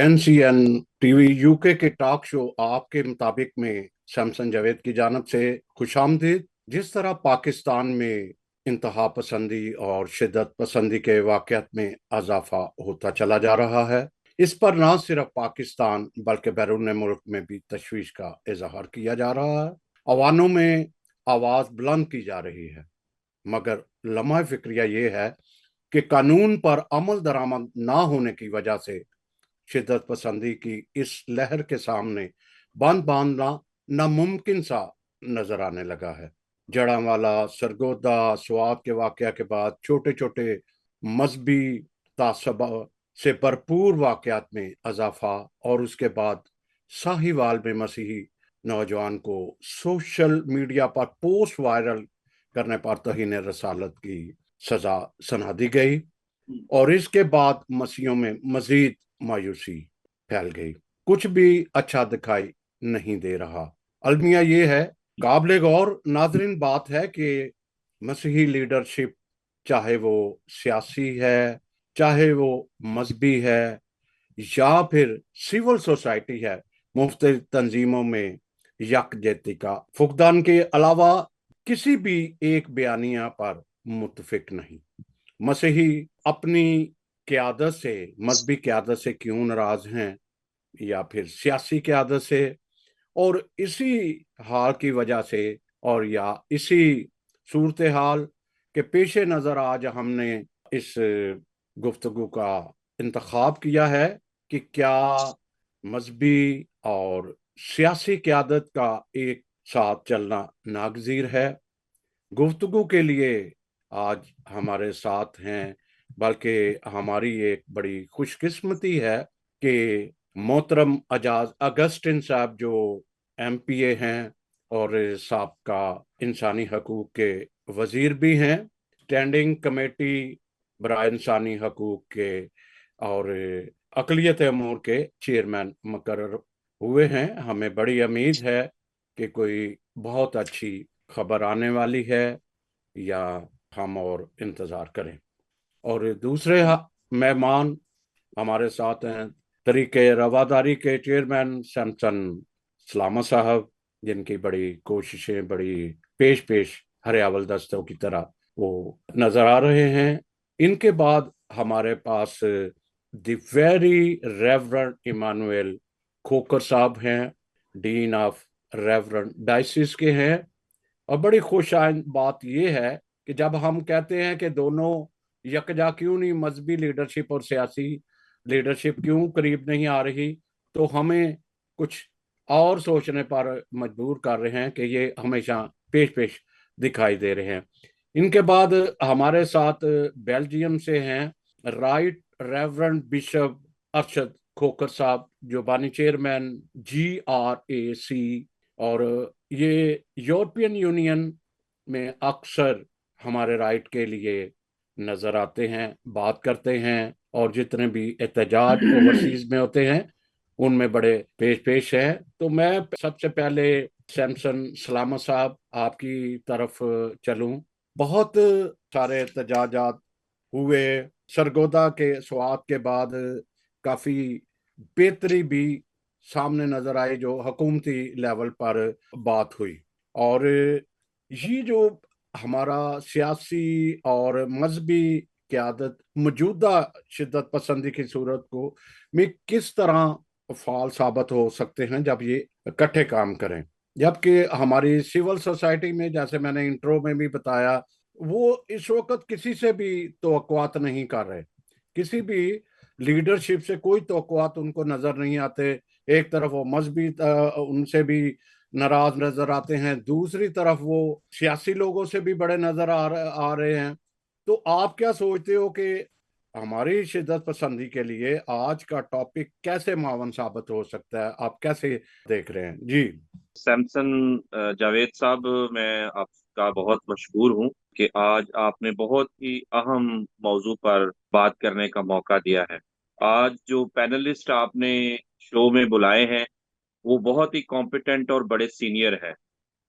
NCN TV UK के talk show आपके मुताबिक में सैमसन जावेद की जानब से खुशामदीद। जिस तरह पाकिस्तान में इंतहा पसंदी और शिद्दत पसंदी के वाक़यात में इजाफा होता चला जा रहा है, इस पर न सिर्फ पाकिस्तान बल्कि बैरून मुल्क में भी तशवीश का इजहार किया जा रहा है। अवानों में आवाज़ बुलंद की जा रही है, मगर लम्हा फिक्रिया ये है कि कानून पर अमल दरामद ना होने की वजह से शिद्दत पसंदी की इस लहर के सामने बांध बांधना नामुमकिन सा नजर आने लगा है। जड़ांवाला, सरगोदा, स्वात के वाकया के बाद छोटे छोटे मजहबी तासब से भरपूर वाकयात में इजाफा और उसके बाद साहिवाल में मसीही नौजवान को सोशल मीडिया पर पोस्ट वायरल करने पर तौहीन रसालत की सजा सुना दी गई और इसके बाद मसीहों में मजीद मायूसी फैल गई। कुछ भी अच्छा दिखाई नहीं दे रहा। अलमिया ये है, काबिले गौर नाजरीन बात है कि मसीही लीडरशिप, चाहे वो सियासी है, चाहे वो मजहबी है या फिर सिविल सोसाइटी है, मुख्तलिफ तंजीमों में यकजहती का फुकदान के अलावा किसी भी एक बयानिया पर मुतफिक नहीं। मसीही अपनी क़यादत से, मजहबी क़यादत से क्यों नाराज हैं या फिर सियासी क़यादत से, और इसी हाल की वजह से और या इसी सूरत हाल के पेश नज़र आज हमने इस गुफ्तगू का इंतखाब किया है कि क्या मजहबी और सियासी क़यादत का एक साथ चलना नागज़ीर है। गुफ्तगू के लिए आज हमारे साथ हैं, बल्कि हमारी एक बड़ी खुशकिस्मती है कि मोहतरम अजाज अगस्टिन साहब जो एमपीए हैं और साबका इंसानी हकूक के वजीर भी हैं, स्टैंडिंग कमेटी बराए इंसानी हकूक के और अक़लियत अमूर के चेयरमैन मुकर्रर हुए हैं। हमें बड़ी उम्मीद है कि कोई बहुत अच्छी खबर आने वाली है या हम और इंतज़ार करें। और दूसरे मेहमान हमारे साथ हैं तरीके रवादारी के चेयरमैन सैमसन सलामा साहब, जिनकी बड़ी कोशिशें बड़ी पेश पेश हरे अवल दस्तों की तरह वो नज़र आ रहे हैं। इनके बाद हमारे पास द वेरी रेवरेंड इमानुएल खोकर साहब हैं, डीन ऑफ रेवरेंड डायसिस के हैं। और बड़ी खुशाइन बात यह है कि जब हम कहते हैं कि दोनों यकजा क्यों नहीं, मजहबी लीडरशिप और सियासी लीडरशिप क्यों करीब नहीं आ रही, तो हमें कुछ और सोचने पर मजबूर कर रहे हैं कि ये हमेशा पेश पेश दिखाई दे रहे हैं। इनके बाद हमारे साथ बेल्जियम से हैं राइट रेवरेंड बिशप अरशद खोकर साहब, जो बानी चेयरमैन GRAC, और ये यूरोपियन यूनियन में अक्सर हमारे राइट के लिए नजर आते हैं, बात करते हैं, और जितने भी एहतजाज ओवरसीज में होते हैं उनमें बड़े पेश पेश हैं। तो मैं सबसे पहले सैमसन सलामा साहब आपकी तरफ चलूं। बहुत सारे एहतजाजात हुए, सरगोदा के स्वात के बाद काफी बेहतरी भी सामने नजर आई जो हुकूमती लेवल पर बात हुई, और ये जो हमारा सियासी और मजहबी क़यादत मौजूदा शिद्दत पसंदी की सूरत को में किस तरह फाल साबित हो सकते हैं जब ये इकट्ठे काम करें, जबकि हमारी सिविल सोसाइटी में, जैसे मैंने इंट्रो में भी बताया, वो इस वक्त किसी से भी तवक्कुआत नहीं कर रहे, किसी भी लीडरशिप से कोई तवक्कुआत उनको नजर नहीं आते। एक तरफ वो मजहबी उनसे भी नाराज नजर आते हैं, दूसरी तरफ वो सियासी लोगों से भी बड़े नजर आ रहे हैं। तो आप क्या सोचते हो कि हमारी शिद्दत पसंदी के लिए आज का टॉपिक कैसे मावन साबित हो सकता है, आप कैसे देख रहे हैं जी। सैमसन जावेद साहब, मैं आपका बहुत मशहूर हूँ कि आज आपने बहुत ही अहम मौजू पर बात करने का मौका दिया है। आज जो पैनलिस्ट आपने शो में बुलाए हैं वो बहुत ही कॉम्पिटेंट और बड़े सीनियर है,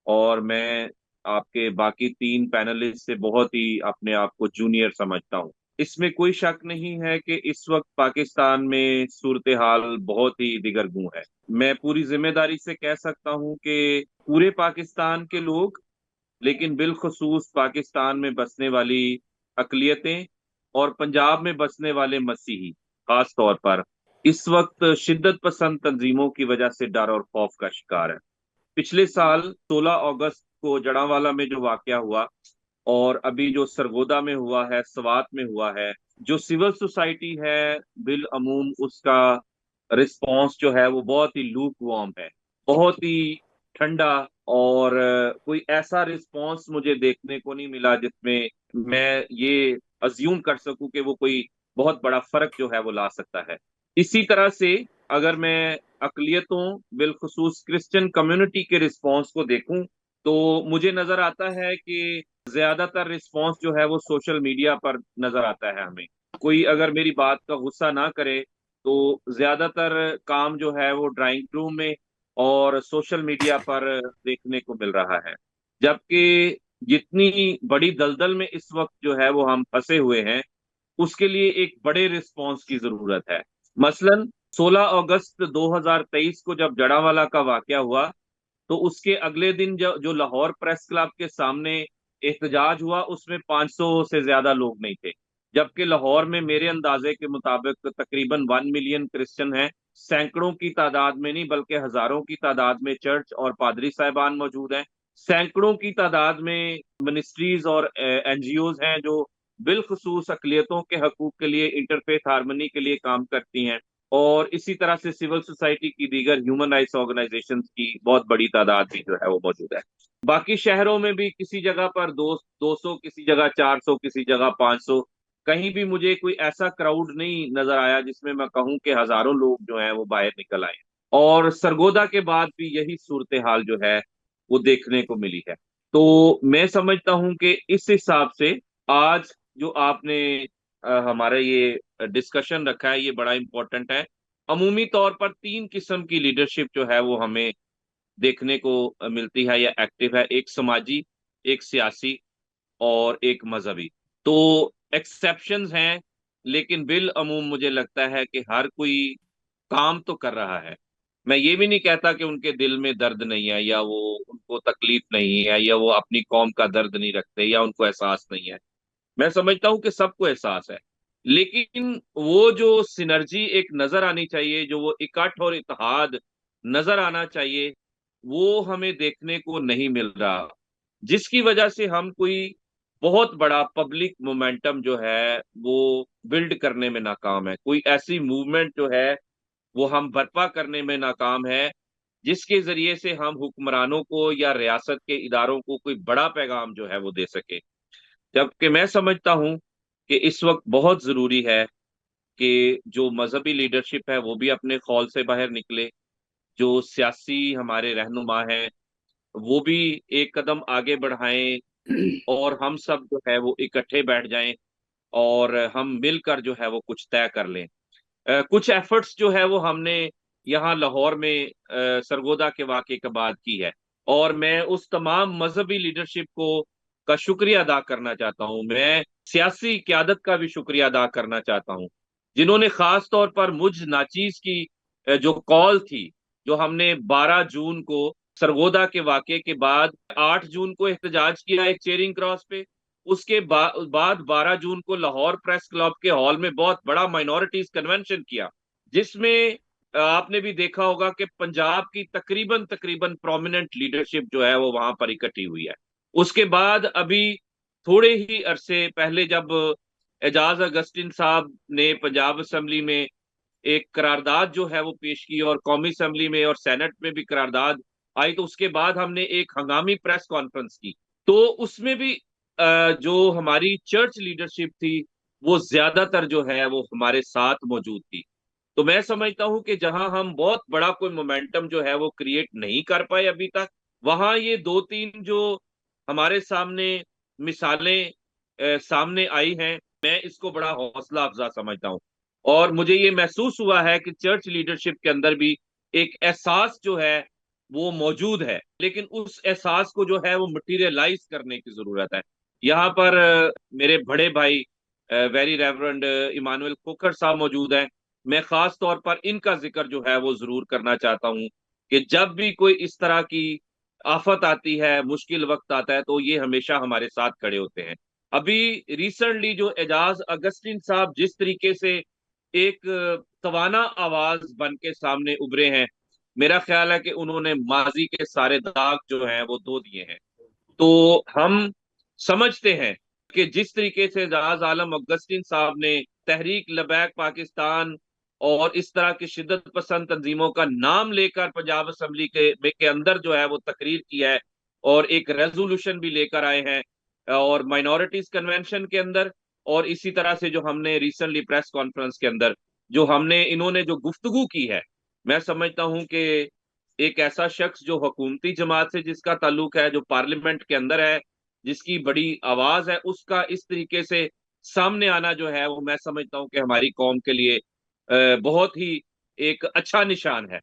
और मैं आपके बाकी तीन पैनलिस्ट से बहुत ही अपने आप को जूनियर समझता हूँ। इसमें कोई शक नहीं है कि इस वक्त पाकिस्तान में सूरत हाल बहुत ही दिगरगूं है। मैं पूरी जिम्मेदारी से कह सकता हूं कि पूरे पाकिस्तान के लोग, लेकिन बिलखुसूस पाकिस्तान में बसने वाली अकलियतें और पंजाब में बसने वाले मसीही खास तौर पर इस वक्त शिद्दत पसंद तंजीमों की वजह से डर और खौफ का शिकार है। पिछले साल 16 अगस्त को जड़ांवाला में जो वाकया हुआ, और अभी जो सरगोदा में हुआ है, सवात में हुआ है, जो सिविल सोसाइटी है बिल अमूम उसका रिस्पांस जो है वो बहुत ही लूक वार्म है, बहुत ही ठंडा। और कोई ऐसा रिस्पांस मुझे देखने को नहीं मिला जिसमें मैं ये अज्यूम कर सकूं कि वो कोई बहुत बड़ा फर्क जो है वो ला सकता है। इसी तरह से अगर मैं अकलियतों बिलखुसूस क्रिश्चियन कम्युनिटी के रिस्पांस को देखूं, तो मुझे नजर आता है कि ज्यादातर रिस्पांस जो है वो सोशल मीडिया पर नजर आता है हमें। कोई अगर मेरी बात का गुस्सा ना करे तो ज्यादातर काम जो है वो ड्राइंग रूम में और सोशल मीडिया पर देखने को मिल रहा है। जबकि जितनी बड़ी दलदल में इस वक्त जो है वो हम फंसे हुए हैं, उसके लिए एक बड़े रिस्पांस की जरूरत है। मसलन 16 अगस्त 2023 को जब जड़ावाला का वाकया हुआ, तो उसके अगले दिन जो लाहौर प्रेस क्लब के सामने एहतजाज हुआ, उसमें 500 से ज्यादा लोग नहीं थे। जबकि लाहौर में मेरे अंदाजे के मुताबिक तकरीबन 1 मिलियन क्रिश्चियन हैं। सैकड़ों की तादाद में नहीं बल्कि हजारों की तादाद में चर्च और पादरी साहिबान मौजूद हैं। सैकड़ों की तादाद में मिनिस्ट्रीज और एनजीओज हैं जो बिलखसूस अकलियतों के हकूक के लिए, इंटरफेथ हारमनी के लिए काम करती हैं। और इसी तरह से सिविल सोसाइटी की दीगर ह्यूमन राइट्स ऑर्गेनाइजेशंस की बहुत बड़ी तादाद भी जो है वो मौजूद है। बाकी शहरों में भी किसी जगह पर 200, किसी जगह 400, किसी जगह 500, कहीं भी मुझे कोई ऐसा क्राउड नहीं नजर आया जिसमें मैं कहूं कि हजारों लोग जो हैं वो बाहर निकल आए। और सरगोदा के बाद भी यही सूरत हाल जो है वो देखने को मिली है। तो मैं समझता हूं कि इस हिसाब से आज जो आपने हमारा ये डिस्कशन रखा है ये बड़ा इंपॉर्टेंट है। अमूमी तौर पर 3 किस्म की लीडरशिप जो है वो हमें देखने को मिलती है या एक्टिव है, एक समाजी, एक सियासी और एक मजहबी। तो एक्सेप्शंस हैं, लेकिन बिल अमूम मुझे लगता है कि हर कोई काम तो कर रहा है। मैं ये भी नहीं कहता कि उनके दिल में दर्द नहीं है, या वो उनको तकलीफ नहीं है, या वो अपनी कौम का दर्द नहीं रखते, या उनको एहसास नहीं है। मैं समझता हूं कि सबको एहसास है, लेकिन वो जो सिनर्जी एक नजर आनी चाहिए, जो वो इकट्ठ और इत्तेहाद नजर आना चाहिए, वो हमें देखने को नहीं मिल रहा। जिसकी वजह से हम कोई बहुत बड़ा पब्लिक मोमेंटम जो है वो बिल्ड करने में नाकाम है, कोई ऐसी मूवमेंट जो है वो हम बर्पा करने में नाकाम है जिसके जरिए से हम हुक्मरानों को या रियासत के इदारों को कोई बड़ा पैगाम जो है वो दे सके। जबकि मैं समझता हूं कि इस वक्त बहुत जरूरी है कि जो मजहबी लीडरशिप है वो भी अपने खौल से बाहर निकले, जो सियासी हमारे रहनुमा हैं वो भी एक कदम आगे बढ़ाएं, और हम सब जो है वो इकट्ठे बैठ जाएं और हम मिलकर जो है वो कुछ तय कर लें। कुछ एफर्ट्स जो है वो हमने यहाँ लाहौर में सरगोदा के वाकये के बाद की है, और मैं उस तमाम मजहबी लीडरशिप को का शुक्रिया अदा करना चाहता हूँ। मैं सियासी क्यादत का भी शुक्रिया अदा करना चाहता हूँ, जिन्होंने खास तौर पर मुझ नाचीज की जो कॉल थी, जो हमने 12 जून को सरगोदा के वाकये के बाद 8 जून को एहतजाज किया एक चेरिंग क्रॉस पे, उसके बाद 12 जून को लाहौर प्रेस क्लब के हॉल में बहुत बड़ा माइनॉरिटीज कन्वेंशन किया, जिसमें आपने भी देखा होगा कि पंजाब की तकरीबन तकरीबन प्रोमिनेंट लीडरशिप जो है वो वहां पर इकट्ठी हुई है। उसके बाद अभी थोड़े ही अरसे पहले जब एजाज अगस्टिन साहब ने पंजाब असेंबली में एक करारदाद जो है वो पेश की, और कौमी असेंबली में और सेनेट में भी करारदाद आई, तो उसके बाद हमने एक हंगामी प्रेस कॉन्फ्रेंस की। तो उसमें भी जो हमारी चर्च लीडरशिप थी वो ज्यादातर जो है वो हमारे साथ मौजूद थी। तो मैं समझता हूं कि जहां हम बहुत बड़ा कोई मोमेंटम जो है वो क्रिएट नहीं कर पाए अभी तक, वहां ये 2-3 जो हमारे सामने मिसालें सामने आई हैं, मैं इसको बड़ा हौसला अफजा समझता हूं। और मुझे ये महसूस हुआ है कि चर्च लीडरशिप के अंदर भी एक एहसास जो है वो मौजूद है, लेकिन उस एहसास को जो है वो मटीरियलाइज करने की जरूरत है। यहाँ पर मेरे बड़े भाई वेरी रेवरेंड इमानुएल खोखर साहब मौजूद हैं। मैं खास तौर पर इनका जिक्र जो है वो जरूर करना चाहता हूँ कि जब भी कोई इस तरह की आफत आती है, मुश्किल वक्त आता है, तो ये हमेशा हमारे साथ खड़े होते हैं। अभी रिसेंटली जो एजाज अगस्टिन साहब जिस तरीके से एक तवाना आवाज बन के सामने उभरे हैं, मेरा ख्याल है कि उन्होंने माजी के सारे दाग जो हैं वो धो दिए हैं। तो हम समझते हैं कि जिस तरीके से एजाज आलम अगस्टिन साहब ने तहरीक लबैक पाकिस्तान और इस तरह की शिद्दत पसंद तंजीमों का नाम लेकर पंजाब असम्बली के अंदर जो है वो तकरीर की है और एक रेजोल्यूशन भी लेकर आए हैं और माइनॉरिटीज कन्वेंशन के अंदर, और इसी तरह से जो हमने रिसेंटली प्रेस कॉन्फ्रेंस के अंदर जो हमने इन्होंने जो गुफ्तगू की है, मैं समझता हूं कि एक ऐसा शख्स जो हुकूमती जमात से जिसका ताल्लुक है, जो पार्लियामेंट के अंदर है, जिसकी बड़ी आवाज है, उसका इस तरीके से सामने आना जो है वो मैं समझता हूं कि हमारी कौम के लिए बहुत ही एक अच्छा निशान है।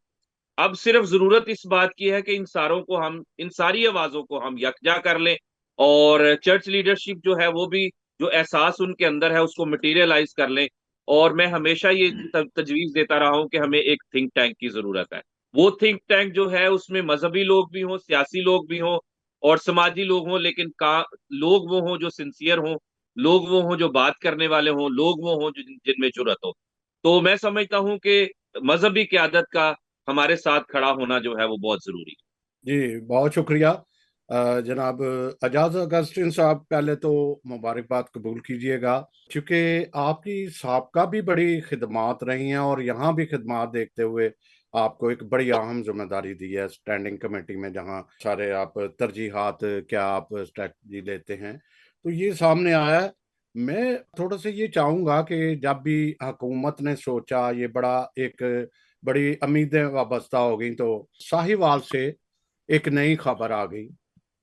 अब सिर्फ जरूरत इस बात की है कि इन सारी आवाजों को हम यकजा कर लें और चर्च लीडरशिप जो है वो भी जो एहसास उनके अंदर है उसको मटेरियलाइज कर लें। और मैं हमेशा ये तजवीज देता रहा हूं कि हमें एक थिंक टैंक की जरूरत है। वो थिंक टैंक जो है उसमें मजहबी लोग भी हों, सियासी लोग भी हों और समाजी लोग हों, लेकिन लोग वो हों जो सिंसियर हों, लोग वो हों जो बात करने वाले हों, लोग वो हों जो जिनमें जुर्रत हो। तो मैं समझता हूं कि मजहबी क़यादत का हमारे साथ खड़ा होना जो है वो बहुत जरूरी है। जी बहुत शुक्रिया जनाब एजाज अगस्टिन साहब, पहले तो मुबारकबाद कबूल कीजिएगा, क्योंकि आपकी साबका भी बड़ी खिदमात रही हैं और यहाँ भी खिदमात देखते हुए आपको एक बड़ी अहम जिम्मेदारी दी है स्टैंडिंग कमेटी में, जहाँ सारे आप तरजीहात क्या आप स्ट्रैटेजी लेते हैं, तो ये सामने आया है। मैं थोड़ा सा ये चाहूँगा कि जब भी हुकूमत ने सोचा ये एक बड़ी उम्मीदें वाबस्ता हो गई, तो साहिवाल से एक नई खबर आ गई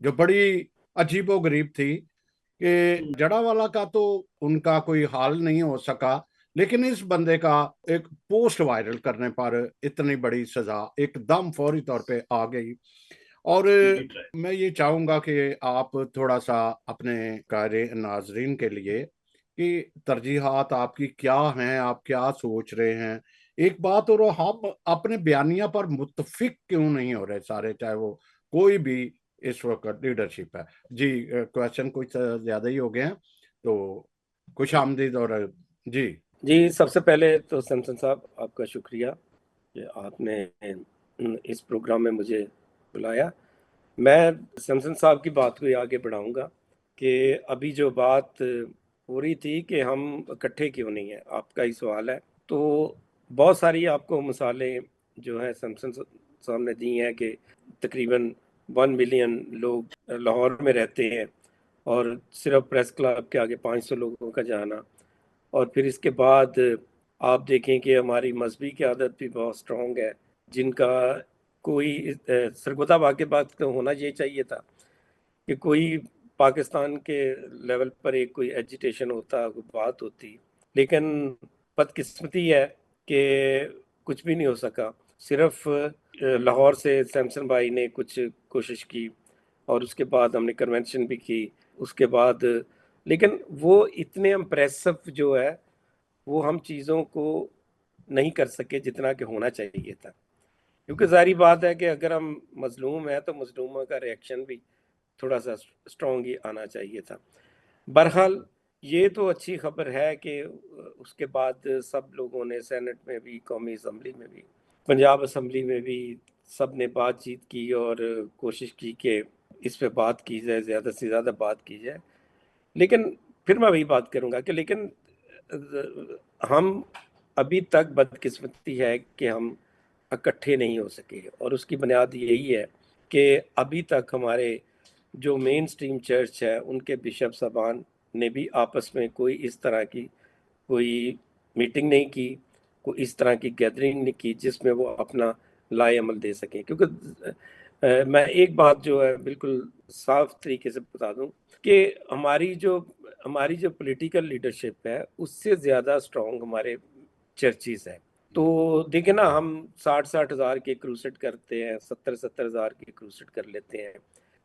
जो बड़ी अजीबो गरीब थी कि जड़ावाला का तो उनका कोई हाल नहीं हो सका, लेकिन इस बंदे का एक पोस्ट वायरल करने पर इतनी बड़ी सजा एकदम फौरी तौर पे आ गई। और मैं ये चाहूंगा कि आप थोड़ा सा अपने कार्य नाजरीन के लिए कि तरजीहात आपकी क्या हैं, आप क्या सोच रहे हैं, एक बात, और हम अपने बयानिया पर मुत्तफिक क्यों नहीं हो रहे सारे, चाहे वो कोई भी इस वक्त लीडरशिप है। जी क्वेश्चन कुछ ज्यादा ही हो गए हैं, तो खुश आमदीद। और जी जी, सबसे पहले तो सैमसन साहब आपका शुक्रिया कि आपने इस प्रोग्राम में मुझे बुलाया। मैं सैमसन साहब की बात को आगे बढ़ाऊंगा कि अभी जो बात हो रही थी कि हम इकट्ठे क्यों नहीं हैं, आपका ही सवाल है। तो बहुत सारी आपको मिसालें जो है सैमसन साहब ने दी हैं कि तकरीबन 1 मिलियन लोग लाहौर में रहते हैं और सिर्फ प्रेस क्लब के आगे 500 लोगों का जाना, और फिर इसके बाद आप देखें कि हमारी मजहबी क़यादत भी बहुत स्ट्रॉन्ग है, जिनका कोई सरगोदा वाक़-ए-बात तो होना ये चाहिए था कि कोई पाकिस्तान के लेवल पर एक कोई एजिटेशन होता, कोई बात होती, लेकिन बदकिस्मती है कि कुछ भी नहीं हो सका। सिर्फ लाहौर से सैमसन भाई ने कुछ कोशिश की और उसके बाद हमने कन्वेंशन भी की, उसके बाद लेकिन वो इतने इम्प्रेसिव जो है वो हम चीज़ों को नहीं कर सके जितना कि होना चाहिए था, क्योंकि ज़ाहिर बात है कि अगर हम मजलूम हैं तो मजलूमों का रिएक्शन भी थोड़ा सा स्ट्रॉन्ग ही आना चाहिए था। बहरहाल ये तो अच्छी खबर है कि उसके बाद सब लोगों ने सेनेट में भी, कौमी असम्बली में भी, पंजाब असम्बली में भी सब ने बातचीत की और कोशिश की कि इस पे बात की जाए, ज़्यादा से ज़्यादा बात की जाए। लेकिन फिर मैं वही बात करूँगा कि लेकिन हम अभी तक बदकिस्मती है कि हम इकट्ठे नहीं हो सके, और उसकी बुनियाद यही है कि अभी तक हमारे जो मेन स्ट्रीम चर्च है उनके बिशप साहबान ने भी आपस में कोई इस तरह की कोई मीटिंग नहीं की, कोई इस तरह की गैदरिंग नहीं की जिसमें वो अपना लाए अमल दे सकें। क्योंकि मैं एक बात जो है बिल्कुल साफ तरीके से बता दूं कि हमारी जो पॉलिटिकल लीडरशिप है उससे ज़्यादा स्ट्रॉन्ग हमारे चर्चिज़ हैं। तो देखिए ना, हम 60-60 हज़ार के क्रूसेड करते हैं, 70-70 हज़ार के क्रूसेड कर लेते हैं,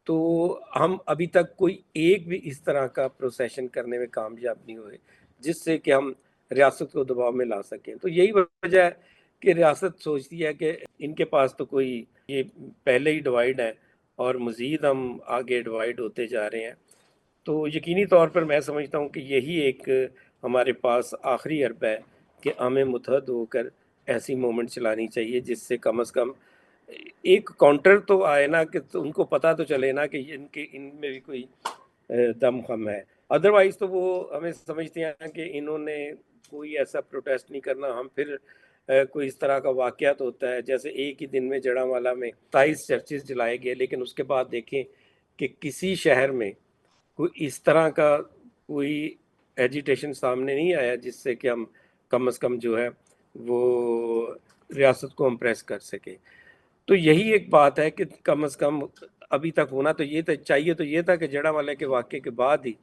तो हम अभी तक कोई एक भी इस तरह का प्रोसेशन करने में कामयाब नहीं हुए जिससे कि हम रियासत को दबाव में ला सकें। तो यही वजह है कि रियासत सोचती है कि इनके पास तो कोई ये पहले ही डिवाइड है और मज़ीद हम आगे डिवाइड होते जा रहे हैं। तो यकीनी तौर पर मैं समझता हूँ कि यही एक हमारे पास आखिरी अरब है कि हमें मुतहद होकर ऐसी मूवमेंट चलानी चाहिए जिससे कम से कम एक काउंटर तो आए ना, कि तो उनको पता तो चले ना कि इनके इनमें भी कोई दम खम है। अदरवाइज तो वो हमें समझते हैं कि इन्होंने कोई ऐसा प्रोटेस्ट नहीं करना, हम फिर कोई इस तरह का वाक़यात होता है जैसे एक ही दिन में जड़ांवाला में 27 चर्चेस जलाए गए, लेकिन उसके बाद देखें कि किसी शहर में कोई इस तरह का कोई एजिटेशन सामने नहीं आया जिससे कि हम कम से कम जो है वो रियासत को इम्प्रेस कर सके। तो यही एक बात है कि कम से कम अभी तक होना तो ये चाहिए, तो ये था कि जड़ांवाला के वाक़े के बाद ही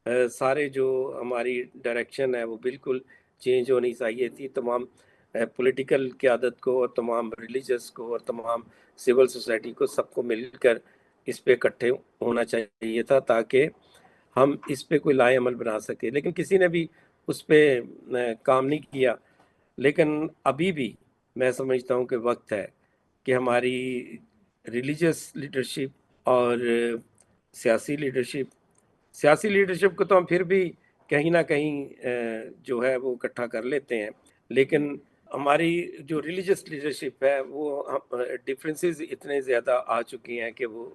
सारे जो हमारी डायरेक्शन है वो बिल्कुल चेंज होनी चाहिए थी। तमाम पॉलिटिकल क़यादत को और तमाम रिलीजियस को और तमाम सिविल सोसाइटी को सबको मिलकर इस पे इकट्ठे होना चाहिए था ताकि हम इस पे कोई लाएअमल बना सके, लेकिन किसी ने भी उस पे काम नहीं किया। लेकिन अभी भी मैं समझता हूँ कि वक्त है कि हमारी रिलीजियस लीडरशिप और सियासी लीडरशिप को तो हम फिर भी कहीं ना कहीं जो है वो इकट्ठा कर लेते हैं, लेकिन हमारी जो रिलीजियस लीडरशिप है वो डिफरेंसेस इतने ज़्यादा आ चुकी हैं कि वो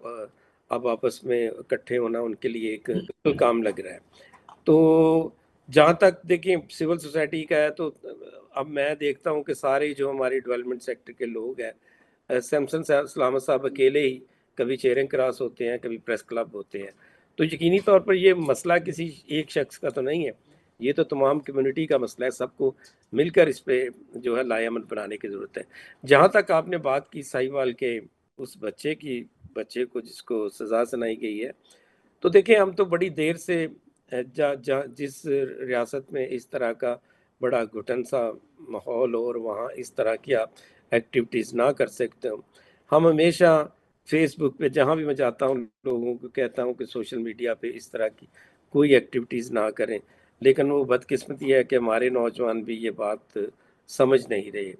अब आपस में इकट्ठे होना उनके लिए एक मुश्किल काम लग रहा है। तो जहाँ तक देखिए सिविल सोसाइटी का है, तो अब मैं देखता हूँ कि सारे जो हमारे डेवलपमेंट सेक्टर के लोग हैं, सैमसन सलामत साहब अकेले ही कभी चेयरिंग क्रॉस होते हैं, कभी प्रेस क्लब होते हैं। तो यकीनी तौर पर ये मसला किसी एक शख्स का तो नहीं है, ये तो तमाम कम्युनिटी का मसला है। सबको मिलकर इस पे जो है लाएअमल बनाने की ज़रूरत है। जहाँ तक आपने बात की साहिवाल के उस बच्चे को जिसको सज़ा सुनाई गई है, तो देखिए हम तो बड़ी देर से जिस रियासत में इस तरह का बड़ा घुटन सा माहौल हो और वहाँ इस तरह की आप एक्टिविटीज़ ना कर सकते हो, हम हमेशा फेसबुक पे जहाँ भी मैं जाता हूँ लोगों को कहता हूँ कि सोशल मीडिया पे इस तरह की कोई एक्टिविटीज़ ना करें, लेकिन वो बदकिस्मती है कि हमारे नौजवान भी ये बात समझ नहीं रहे।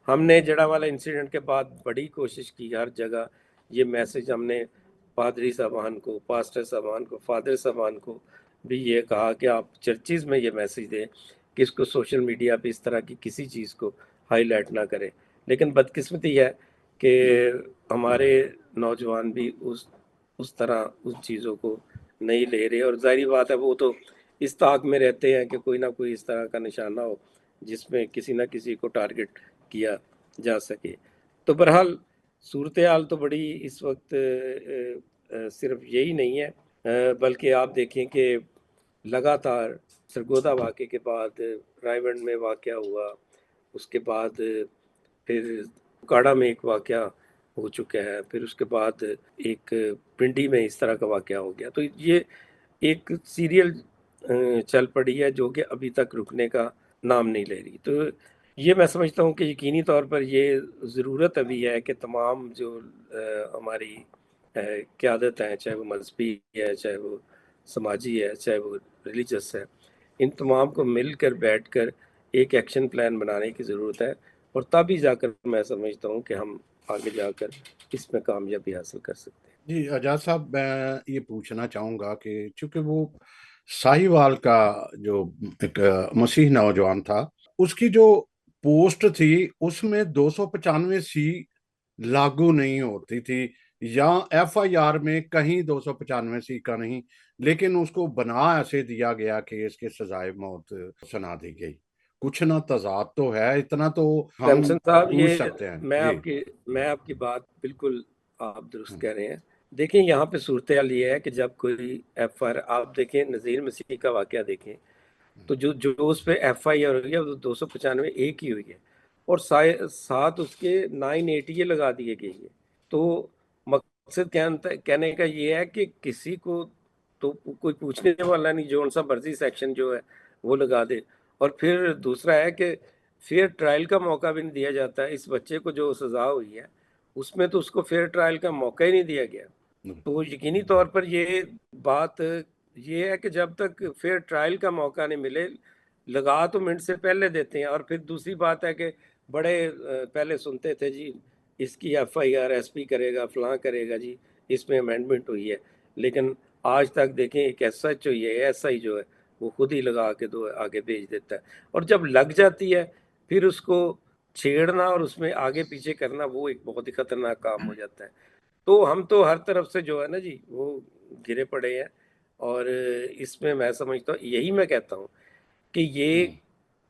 हमने जड़ांवाला इंसिडेंट के बाद बड़ी कोशिश की, हर जगह ये मैसेज हमने पादरी साहबान को, पास्टर साहबान को, फादर साहबान को भी ये कहा कि आप चर्चिज़ में ये मैसेज दें कि इसको सोशल मीडिया पे इस तरह की किसी चीज़ को हाईलाइट ना करें। लेकिन बदकिस्मती है कि हमारे नौजवान भी उस तरह उन चीज़ों को नहीं ले रहे, और ज़ाहिर बात है वो तो इस ताक में रहते हैं कि कोई ना कोई इस तरह का निशाना हो जिसमें किसी न किसी को टारगेट किया जा सके। तो बहरहाल सूरत हाल तो बड़ी इस वक्त सिर्फ यही नहीं है, बल्कि आप देखें कि लगातार सरगोदा वाक़े के बाद रायगढ़ में वाक़या हुआ, उसके बाद फिर उकाड़ा में एक वाक़या हो चुका है, फिर उसके बाद एक पिंडी में इस तरह का वाक़या हो गया। तो ये एक सीरियल चल पड़ी है जो कि अभी तक रुकने का नाम नहीं ले रही। तो ये मैं समझता हूँ कि यकीनी तौर पर ये ज़रूरत अभी है कि तमाम जो हमारी क़यादत है, चाहे वो मज़हबी है, चाहे वो समाजी है, चाहे वो रिलीजियस है, इन तमाम को मिलकर बैठकर एक एक्शन प्लान बनाने की ज़रूरत है, और तभी जाकर मैं समझता हूँ कि हम आगे जाकर इसमें कामयाबी हासिल कर सकते हैं। जी आजाद साहब, मैं ये पूछना चाहूंगा कि चूंकि वो साहिवाल का जो एक मसीह नौजवान था, उसकी जो पोस्ट थी उसमें 295 सी लागू नहीं होती थी, या एफआईआर में कहीं 295 सी का नहीं, लेकिन उसको बना ऐसे दिया गया कि इसके सजाए मौत सुना दी गई। कुछ ना तजाद तो है, इतना तो हम सैमसन साहब, पूछ ये सकते हैं मैं जी। आपकी बात बिल्कुल आप दुरुस्त कह रहे हैं। देखिए यहाँ पे सूरत हाल ये है कि जब कोई एफआईआर, आप देखें नज़ीर मसीह का वाक़या देखें, तो जो उस पे एफआईआर हुई है वो 295 एक ही हुई है, और साथ उसके 980 लगा दिए गई है। तो मकसद कहने का ये है कि किसी को तो कोई पूछने वाला नहीं, जो सा मर्जी सेक्शन जो है वो लगा दे। और फिर दूसरा है कि फेयर ट्रायल का मौका भी नहीं दिया जाता है। इस बच्चे को जो सज़ा हुई है उसमें तो उसको फेयर ट्रायल का मौका ही नहीं दिया गया। तो यकीनी तौर पर ये बात ये है कि जब तक फेयर ट्रायल का मौका नहीं मिले, लगा तो मिनट से पहले देते हैं। और फिर दूसरी बात है कि बड़े पहले सुनते थे जी इसकी FIR SP करेगा, फलां करेगा जी, इसमें अमेंडमेंट हुई है, लेकिन आज तक देखें एक SH हुई है, SI जो है वो खुद ही लगा के दो आगे भेज देता है। और जब लग जाती है फिर उसको छेड़ना और उसमें आगे पीछे करना वो एक बहुत ही खतरनाक काम हो जाता है। तो हम तो हर तरफ से जो है ना जी वो घिरे पड़े हैं। और इसमें मैं समझता हूँ, यही मैं कहता हूँ कि ये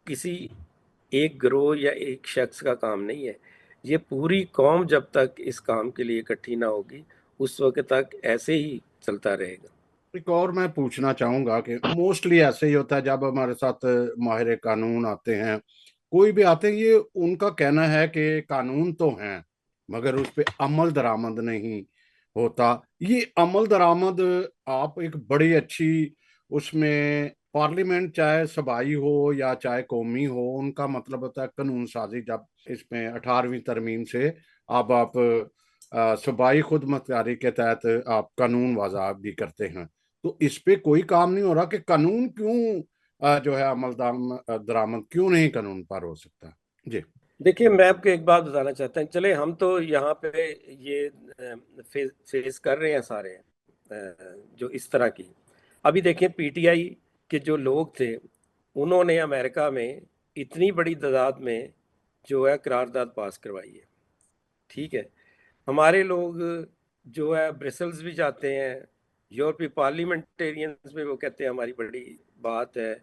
किसी एक ग्रोह या एक शख्स का काम नहीं है, ये पूरी कौम जब तक इस काम के लिए इकट्ठी ना होगी उस वक्त तक ऐसे ही चलता रहेगा। एक और मैं पूछना चाहूंगा कि मोस्टली ऐसे ही होता है जब हमारे साथ माहिर कानून आते हैं, कोई भी आते हैं, ये उनका कहना है कि कानून तो हैं मगर उस पे अमल दरामद नहीं होता। ये अमल दरामद आप एक बड़ी अच्छी उसमें पार्लियामेंट चाहे सूबाई हो या चाहे कौमी हो, उनका मतलब होता है कानून साजी। जब इसमें 18वीं तरमीम से अब आप सूबाई खुद मुख्तारी के तहत आप कानून वज़ा भी करते हैं, तो इस पे कोई काम नहीं हो रहा कि कानून क्यों जो है अमल दरामद क्यों नहीं कानून पर हो सकता। जी। देखिए मैं आपको एक बात बताना चाहता हूँ, चले हम तो यहाँ पे ये फेस कर रहे हैं सारे जो इस तरह की। अभी देखिए PTI के जो लोग थे उन्होंने अमेरिका में इतनी बड़ी तादाद में जो है करारदाद पास करवाई है, ठीक है। हमारे लोग जो है ब्रसल्स भी जाते हैं, यूरोपीय पार्लियामेंटेरियंस में वो कहते हैं हमारी बड़ी बात है,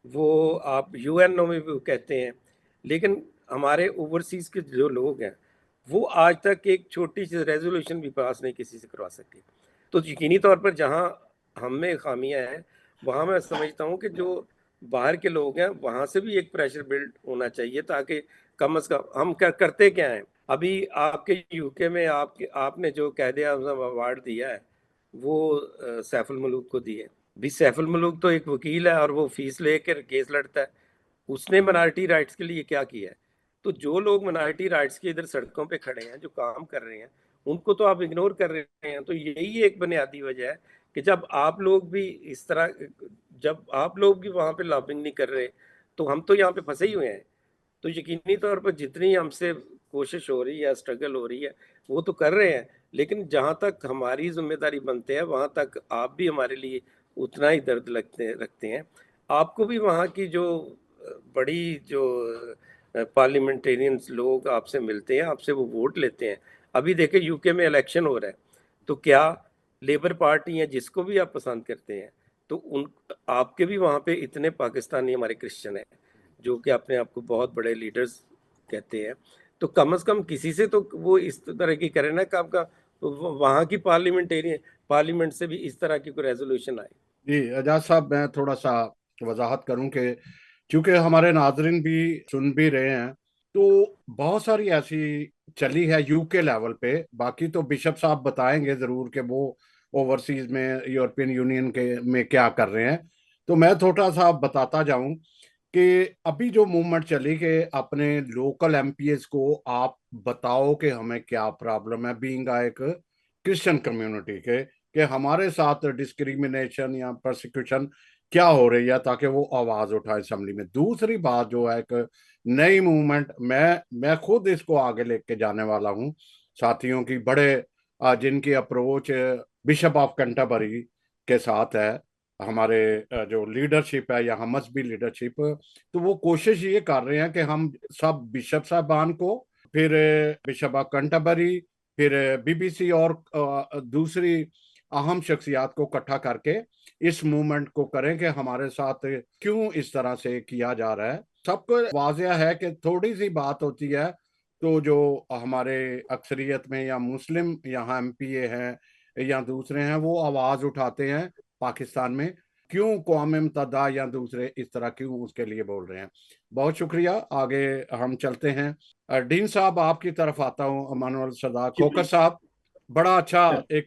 वो आप UNO में भी वो कहते हैं, लेकिन हमारे ओवरसीज़ के जो लोग हैं वो आज तक एक छोटी सी रेजोल्यूशन भी पास नहीं किसी से करवा सके। तो यकीनी तौर पर जहाँ हम में खामियां हैं वहाँ मैं समझता हूँ कि जो बाहर के लोग हैं वहाँ से भी एक प्रेशर बिल्ड होना चाहिए, ताकि कम अज़ कम हम क्या करते क्या हैं। अभी आपके UK में आपने जो कायदे आज़म अवार्ड दिया है वो सैफुल मलूक को दिए। भी सैफुल मलूक तो एक वकील है और वो फीस लेकर केस लड़ता है, उसने मिनॉरिटी राइट्स के लिए क्या किया है। तो जो लोग मिनॉरिटी राइट्स के इधर सड़कों पे खड़े हैं, जो काम कर रहे हैं, उनको तो आप इग्नोर कर रहे हैं। तो यही एक बुनियादी वजह है कि जब आप लोग भी इस तरह, जब आप लोग भी वहाँ पे लॉबिंग नहीं कर रहे तो हम तो यहाँ पे फंसे ही हुए हैं। तो यकीनी तौर पर जितनी हमसे कोशिश हो रही है, स्ट्रगल हो रही है, वो तो कर रहे हैं, लेकिन जहाँ तक हमारी जिम्मेदारी बनते हैं वहाँ तक आप भी हमारे लिए उतना ही दर्द रखते हैं। आपको भी वहाँ की जो बड़ी जो पार्लियामेंटेरियंस लोग आपसे मिलते हैं, आपसे वो वोट लेते हैं। अभी देखें UK में इलेक्शन हो रहा है, तो क्या लेबर पार्टी है जिसको भी आप पसंद करते हैं, तो उन आपके भी वहाँ पे इतने पाकिस्तानी हमारे क्रिश्चियन हैं जो कि अपने आप को बहुत बड़े लीडर्स कहते हैं। तो कम से कम किसी से तो वो इस तरह की करे ना कि आपका वहाँ की पार्लियामेंट से भी इस तरह की कोई रेजोल्यूशन आए। जी एजाज साहब, मैं थोड़ा सा वजाहत करूं कि क्योंकि हमारे नाजरीन भी सुन भी रहे हैं, तो बहुत सारी ऐसी चली है UK लेवल पे। बाकी तो बिशप साहब बताएंगे जरूर कि वो ओवरसीज में यूरोपियन यूनियन के में क्या कर रहे हैं। तो मैं थोड़ा सा बताता जाऊं कि अभी जो मूवमेंट चली कि अपने लोकल MPs को आप बताओ कि हमें क्या प्रॉब्लम है, बीइंग एक क्रिश्चियन कम्युनिटी के, कि हमारे साथ डिस्क्रिमिनेशन या प्रोसिक्यूशन क्या हो रही है, ताकि वो आवाज उठाए असेंबली में। दूसरी बात जो है, एक नई मूवमेंट, मैं खुद इसको आगे लेके जाने वाला हूँ साथियों की, बड़े जिनकी अप्रोच बिशप ऑफ कैंटरबरी के साथ है, हमारे जो लीडरशिप है या हमस भी लीडरशिप, तो वो कोशिश ये कर रहे हैं कि हम सब बिशप साहबान को, फिर बिशप ऑफ कैंटरबरी, फिर BBC और दूसरी अहम शख्सियात को इकट्ठा करके इस मूवमेंट को करें कि हमारे साथ क्यों इस तरह से किया जा रहा है। सबको वाजह है कि थोड़ी सी बात होती है तो जो हमारे अक्सरियत में या मुस्लिम यहाँ MPA हैं या दूसरे हैं, वो आवाज उठाते हैं पाकिस्तान में, क्यों कौम मुत्तहदा या दूसरे इस तरह क्यों उसके लिए बोल रहे हैं। बहुत शुक्रिया, आगे हम चलते हैं। डीन साहब आपकी तरफ आता हूँ, अमानुअल सदा खोकर साहब, बड़ा अच्छा एक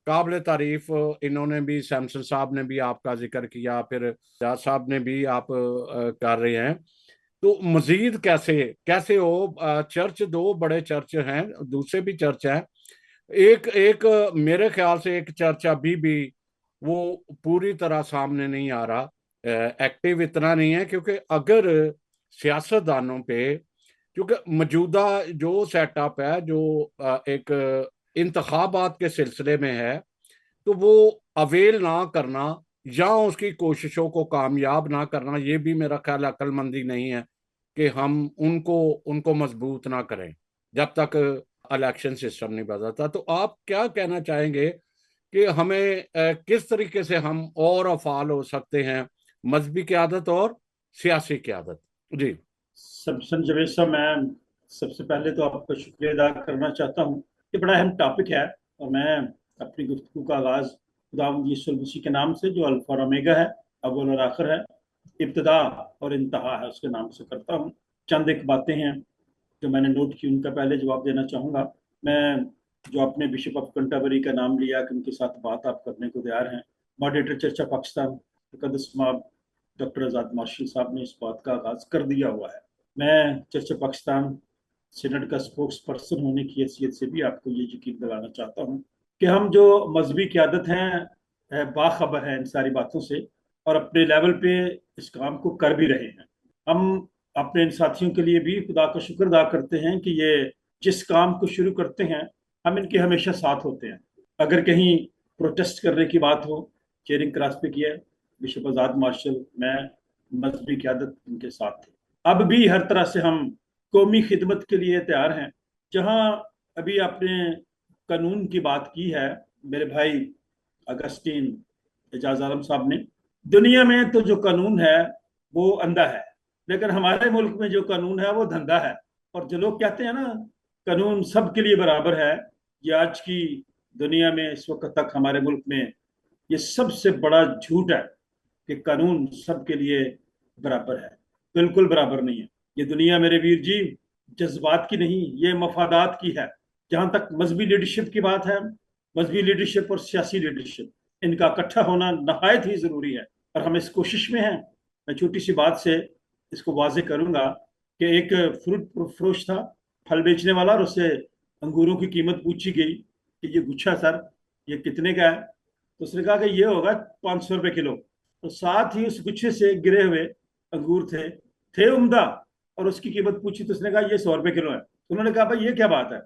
काबिल तारीफ, इन्होंने भी, सैमसन साहब ने भी आपका जिक्र किया, फिर जाज साहब ने भी आप कर रहे हैं। तो मजीद कैसे कैसे हो, चर्च दो बड़े चर्च हैं, दूसरे भी चर्च हैं, एक एक मेरे ख्याल से एक चर्च अभी भी वो पूरी तरह सामने नहीं आ रहा एक्टिव इतना नहीं है, क्योंकि अगर सियासतदानों पे, क्योंकि मौजूदा जो सेटअप है, जो एक इंतखाबात के सिलसिले में है, तो वो अवेल ना करना या उसकी कोशिशों को कामयाब ना करना, ये भी मेरा ख्याल अक्लमंदी नहीं है कि हम उनको उनको मजबूत ना करें जब तक इलेक्शन सिस्टम नहीं बदलता। तो आप क्या कहना चाहेंगे कि हमें किस तरीके से हम और अफाल हो सकते हैं, मजहबी क़यादत और सियासी क़यादत? जी। सबसन जवेद साहब, मैं सबसे पहले तो आपका शुक्रिया अदा करना चाहता हूँ। ये बड़ा अहम टॉपिक है और मैं अपनी गुफ्तगू का आगाज़ खुदावंद यीशु मसीह के नाम से, जो अल्फा और ओमेगा है, अव्वल और आखिर है, इब्तिदा और इंतहा है, उसके नाम से करता हूँ। चंद एक बातें हैं जो मैंने नोट की, उनका पहले जवाब देना चाहूँगा। मैं जो आपने बिशप ऑफ कंटाबरी का नाम लिया कि उनके साथ बात आप करने को तैयार हैं, मॉडरेटर चर्च ऑफ पाकिस्तान मुक़द्दस जनाब डॉक्टर आज़ाद मार्शल साहब ने इस बात का आगाज़ कर दिया हुआ है। मैं चर्च ऑफ पाकिस्तान सिनड का स्पोक्स पर्सन होने की हैसियत से भी आपको ये यकीन दिलाना चाहता हूँ कि हम जो मजहबी क़यादत हैं बाखबर हैं इन सारी बातों से, और अपने लेवल पे इस काम को कर भी रहे हैं। हम अपने इन साथियों के लिए भी खुदा का शुक्र अदा करते हैं कि ये जिस काम को शुरू करते हैं हम इनके हमेशा साथ होते हैं। अगर कहीं प्रोटेस्ट करने की बात हो, चेयरिंग क्रॉस पे किया, बिशप आज़ाद मार्शल, मैं, मजहबी क़यादत इनके साथ थे। अब भी हर तरह से हम कौमी खिदमत के लिए तैयार हैं। जहां अभी आपने कानून की बात की है, मेरे भाई अगस्टीन एजाज आलम साहब ने, दुनिया में तो जो कानून है वो अंधा है, लेकिन हमारे मुल्क में जो कानून है वो धंधा है। और जो लोग कहते हैं ना कानून सबके लिए बराबर है, ये आज की दुनिया में इस वक्त तक हमारे मुल्क में ये सबसे बड़ा झूठ है कि कानून सबके लिए बराबर है। बिल्कुल बराबर नहीं है। ये दुनिया मेरे वीर जी जज्बात की नहीं, ये मफादात की है। जहां तक मजहबी लीडरशिप की बात है, मजहबी लीडरशिप और सियासी लीडरशिप, इनका इकट्ठा होना नहायत ही जरूरी है और हम इस कोशिश में हैं। मैं छोटी सी बात से इसको वाजे करूंगा कि एक फ्रूट फरोश था, फल बेचने वाला, और उससे अंगूरों की कीमत पूछी गई कि ये गुच्छा सर ये कितने का है? तो उसने कहा कि ये होगा 500 रुपये किलो। तो साथ ही उस गुच्छे से गिरे हुए अंगूर थे उम्दा, और उसकी कीमत पूछी तो उसने कहा ये 100 रुपये किलो है। तो उन्होंने कहा भाई ये क्या बात है?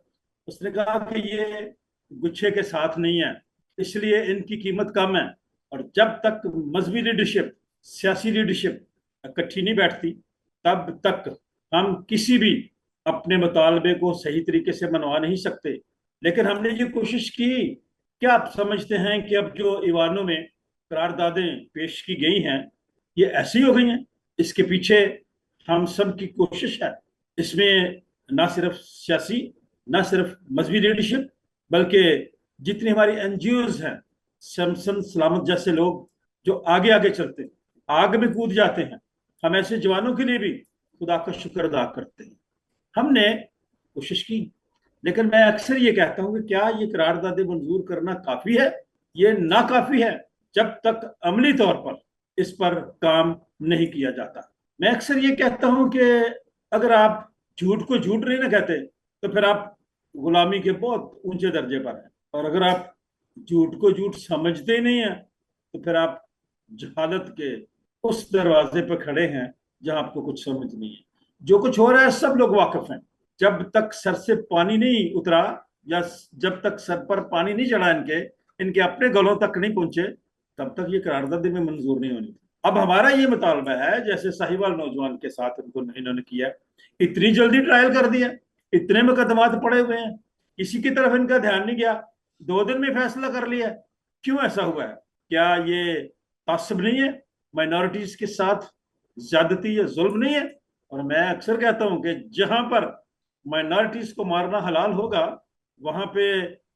उसने कहा कि ये गुच्छे के साथ नहीं है, इसलिए इनकी कीमत कम है। और जब तक मजहबी लीडरशिप, सियासी लीडरशिप इकट्ठी नहीं बैठती, तब तक हम किसी भी अपने मुतालबे को सही तरीके से मनवा नहीं सकते। लेकिन हमने ये कोशिश की। क्या आप समझते हैं कि अब जो ईवानों में करारदादें पेश की गई हैं ये ऐसी हो गई हैं? इसके पीछे हम सब की कोशिश है। इसमें ना सिर्फ सियासी, ना सिर्फ मजहबी लीडरशिप, बल्कि जितनी हमारी एनजीओज हैं, शमसन सलामत जैसे लोग जो आगे आगे चलते हैं, आग में कूद जाते हैं, हम ऐसे जवानों के लिए भी खुदा का शुक्र अदा करते हैं। हमने कोशिश की, लेकिन मैं अक्सर ये कहता हूं कि क्या ये करारदादे मंजूर करना काफी है? ये नाकाफी है जब तक अमली तौर पर इस पर काम नहीं किया जाता। मैं अक्सर ये कहता हूं कि अगर आप झूठ को झूठ नहीं ना कहते तो फिर आप गुलामी के बहुत ऊंचे दर्जे पर हैं, और अगर आप झूठ को झूठ समझते नहीं हैं तो फिर आप जहालत के उस दरवाजे पर खड़े हैं जहां आपको कुछ समझ नहीं है। जो कुछ हो रहा है सब लोग वाकिफ हैं। जब तक सर से पानी नहीं उतरा, या जब तक सर पर पानी नहीं चढ़ा इनके अपने गलों तक नहीं पहुंचे, तब तक ये करारदादी में मंजूर नहीं होनी थी। अब हमारा ये मुतालबा है, जैसे साहिवाल नौजवान के साथ इन्होंने किया, इतनी जल्दी ट्रायल कर दिया, इतने मुकदमात पड़े हुए हैं, किसी की तरफ इनका ध्यान नहीं गया, 2 दिन में फैसला कर लिया। क्यों ऐसा हुआ है? क्या ये तासब नहीं है? माइनॉरिटीज के साथ ज्यादती या जुल्म नहीं है? और मैं अक्सर कहता हूं कि जहां पर माइनॉरिटीज को मारना हलाल होगा, वहां पे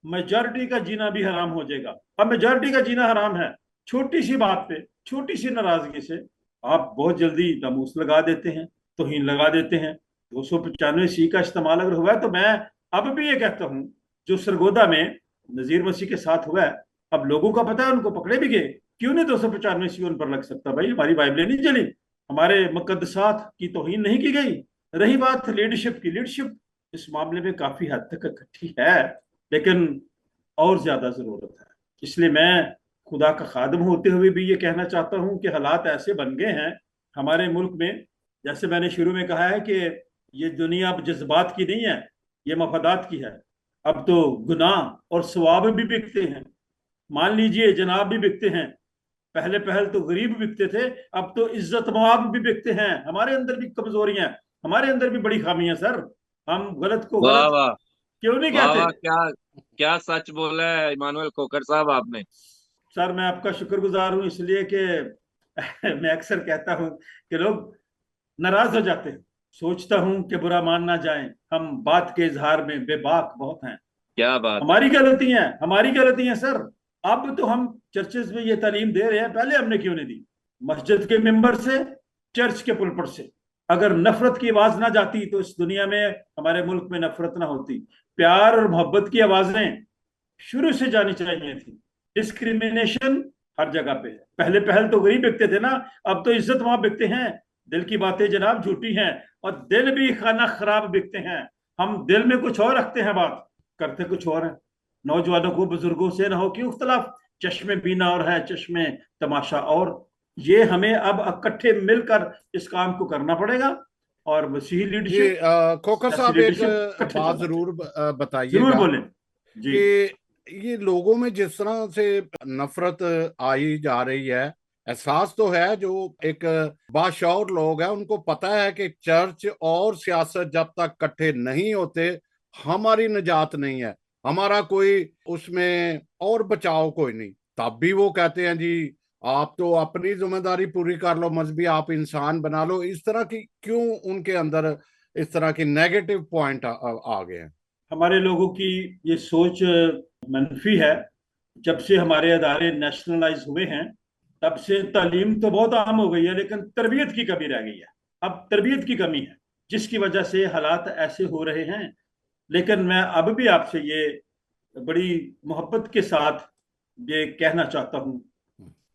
मेजॉरिटी का जीना भी हराम हो जाएगा। अब मेजॉरिटी का जीना हराम है, छोटी सी बात पे, छोटी सी नाराजगी से आप बहुत जल्दी नमूस लगा देते हैं, तौहीन लगा देते हैं। 295C का इस्तेमाल अगर हुआ है, तो मैं अब भी ये कहता हूं जो सरगोदा में नजीर मसीह के साथ हुआ है, अब लोगों का पता है, उनको पकड़े भी गए। क्यों नहीं 295C उन पर लग सकता? भाई हमारी बाइबलें नहीं जली, हमारे मुकद्दसात की तौहीन नहीं की गई। रही बात लीडरशिप की, लीडरशिप इस मामले में काफी हद तक इकट्ठी है, लेकिन और ज्यादा जरूरत है। इसलिए मैं खुदा का खादम होते हुए भी ये कहना चाहता हूँ कि हालात ऐसे बन गए हैं हमारे मुल्क में, जैसे मैंने शुरू में कहा है कि ये दुनिया अब जज्बात की नहीं है, ये मफादात की है। अब तो गुनाह और सवाब भी बिकते हैं, मान लीजिए जनाब भी बिकते हैं। पहले पहल तो गरीब बिकते थे, अब तो इज्जत माब भी बिकते हैं। हमारे अंदर भी कमजोरियां, हमारे अंदर भी बड़ी खामियां सर। हम गलत को वाह गलत वाह, क्यों नहीं वाह कहते? वाह, क्या क्या सच बोला है इमानुएल खोकर साहब आपने। सर मैं आपका शुक्रगुजार हूं इसलिए कि मैं अक्सर कहता हूं कि लोग नाराज हो जाते हैं, सोचता हूं कि बुरा मान ना जाए, हम बात के इजहार में बेबाक बहुत हैं। क्या बात है। हमारी गलती है, हमारी गलती है सर। अब तो हम चर्चेज में ये तालीम दे रहे हैं, पहले हमने क्यों नहीं दी? मस्जिद के मिंबर से, चर्च के पुलपट से। अगर नफरत की आवाज ना जाती तो इस दुनिया में, हमारे मुल्क में नफरत ना होती। प्यार और मोहब्बत की आवाजें शुरू से जानी चाहिए थी। डिस्क्रिमिनेशन हर जगह पे है। पहले पहल तो गरीब बिकते थे ना, अब तो इज्जत वहां बिकते हैं। दिल की बातें जनाब झूठी हैं, और दिल भी खाना खराब बिकते हैं। हम दिल में कुछ और रखते हैं, बात करते कुछ और है। नौजवानों को बुजुर्गों से ना हो क्यों इख्तलाफ, चश्मे बीना और है चश्मे तमाशा। और ये हमें अब इकट्ठे मिलकर इस काम को करना पड़ेगा, और मसीही जी लीडरशिप, खोखर सियासी साहब, एक लीडरशिप इकट्ठे बात चलना जरूर चाहिए। जरूर बताइएगा बोले जी। कि ये लोगों में जिस तरह से नफरत आई जा रही है, एहसास तो है जो एक बाशऊर लोग हैं उनको पता है कि चर्च और सियासत जब तक इकट्ठे नहीं होते हमारी निजात नहीं है, हमारा कोई उसमें और बचाव कोई नहीं। तब भी वो कहते हैं जी आप तो अपनी जिम्मेदारी पूरी कर लो, मजहबी आप इंसान बना लो। इस तरह की क्यों उनके अंदर इस तरह की नेगेटिव पॉइंट आ गए हैं? हमारे लोगों की ये सोच मनफी है। जब से हमारे अदारे नेशनलाइज हुए हैं, तब से तालीम तो बहुत आम हो गई है, लेकिन तरबियत की कमी रह गई है। अब तरबियत की कमी है, जिसकी वजह से हालात ऐसे हो रहे हैं। लेकिन मैं अब भी आपसे ये बड़ी मोहब्बत के साथ ये कहना चाहता हूँ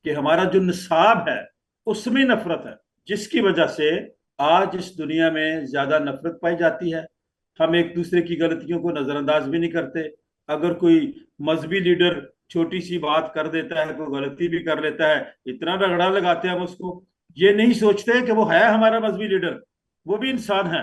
कि हमारा जो निसाब है उसमें नफरत है, जिसकी वजह से आज इस दुनिया में ज्यादा नफरत पाई जाती है। हम एक दूसरे की गलतियों को नजरअंदाज भी नहीं करते। अगर कोई मजहबी लीडर छोटी सी बात कर देता है, कोई गलती भी कर लेता है, इतना रगड़ा लगाते हैं हम उसको। ये नहीं सोचते कि वो है हमारा मजहबी लीडर, वो भी इंसान है,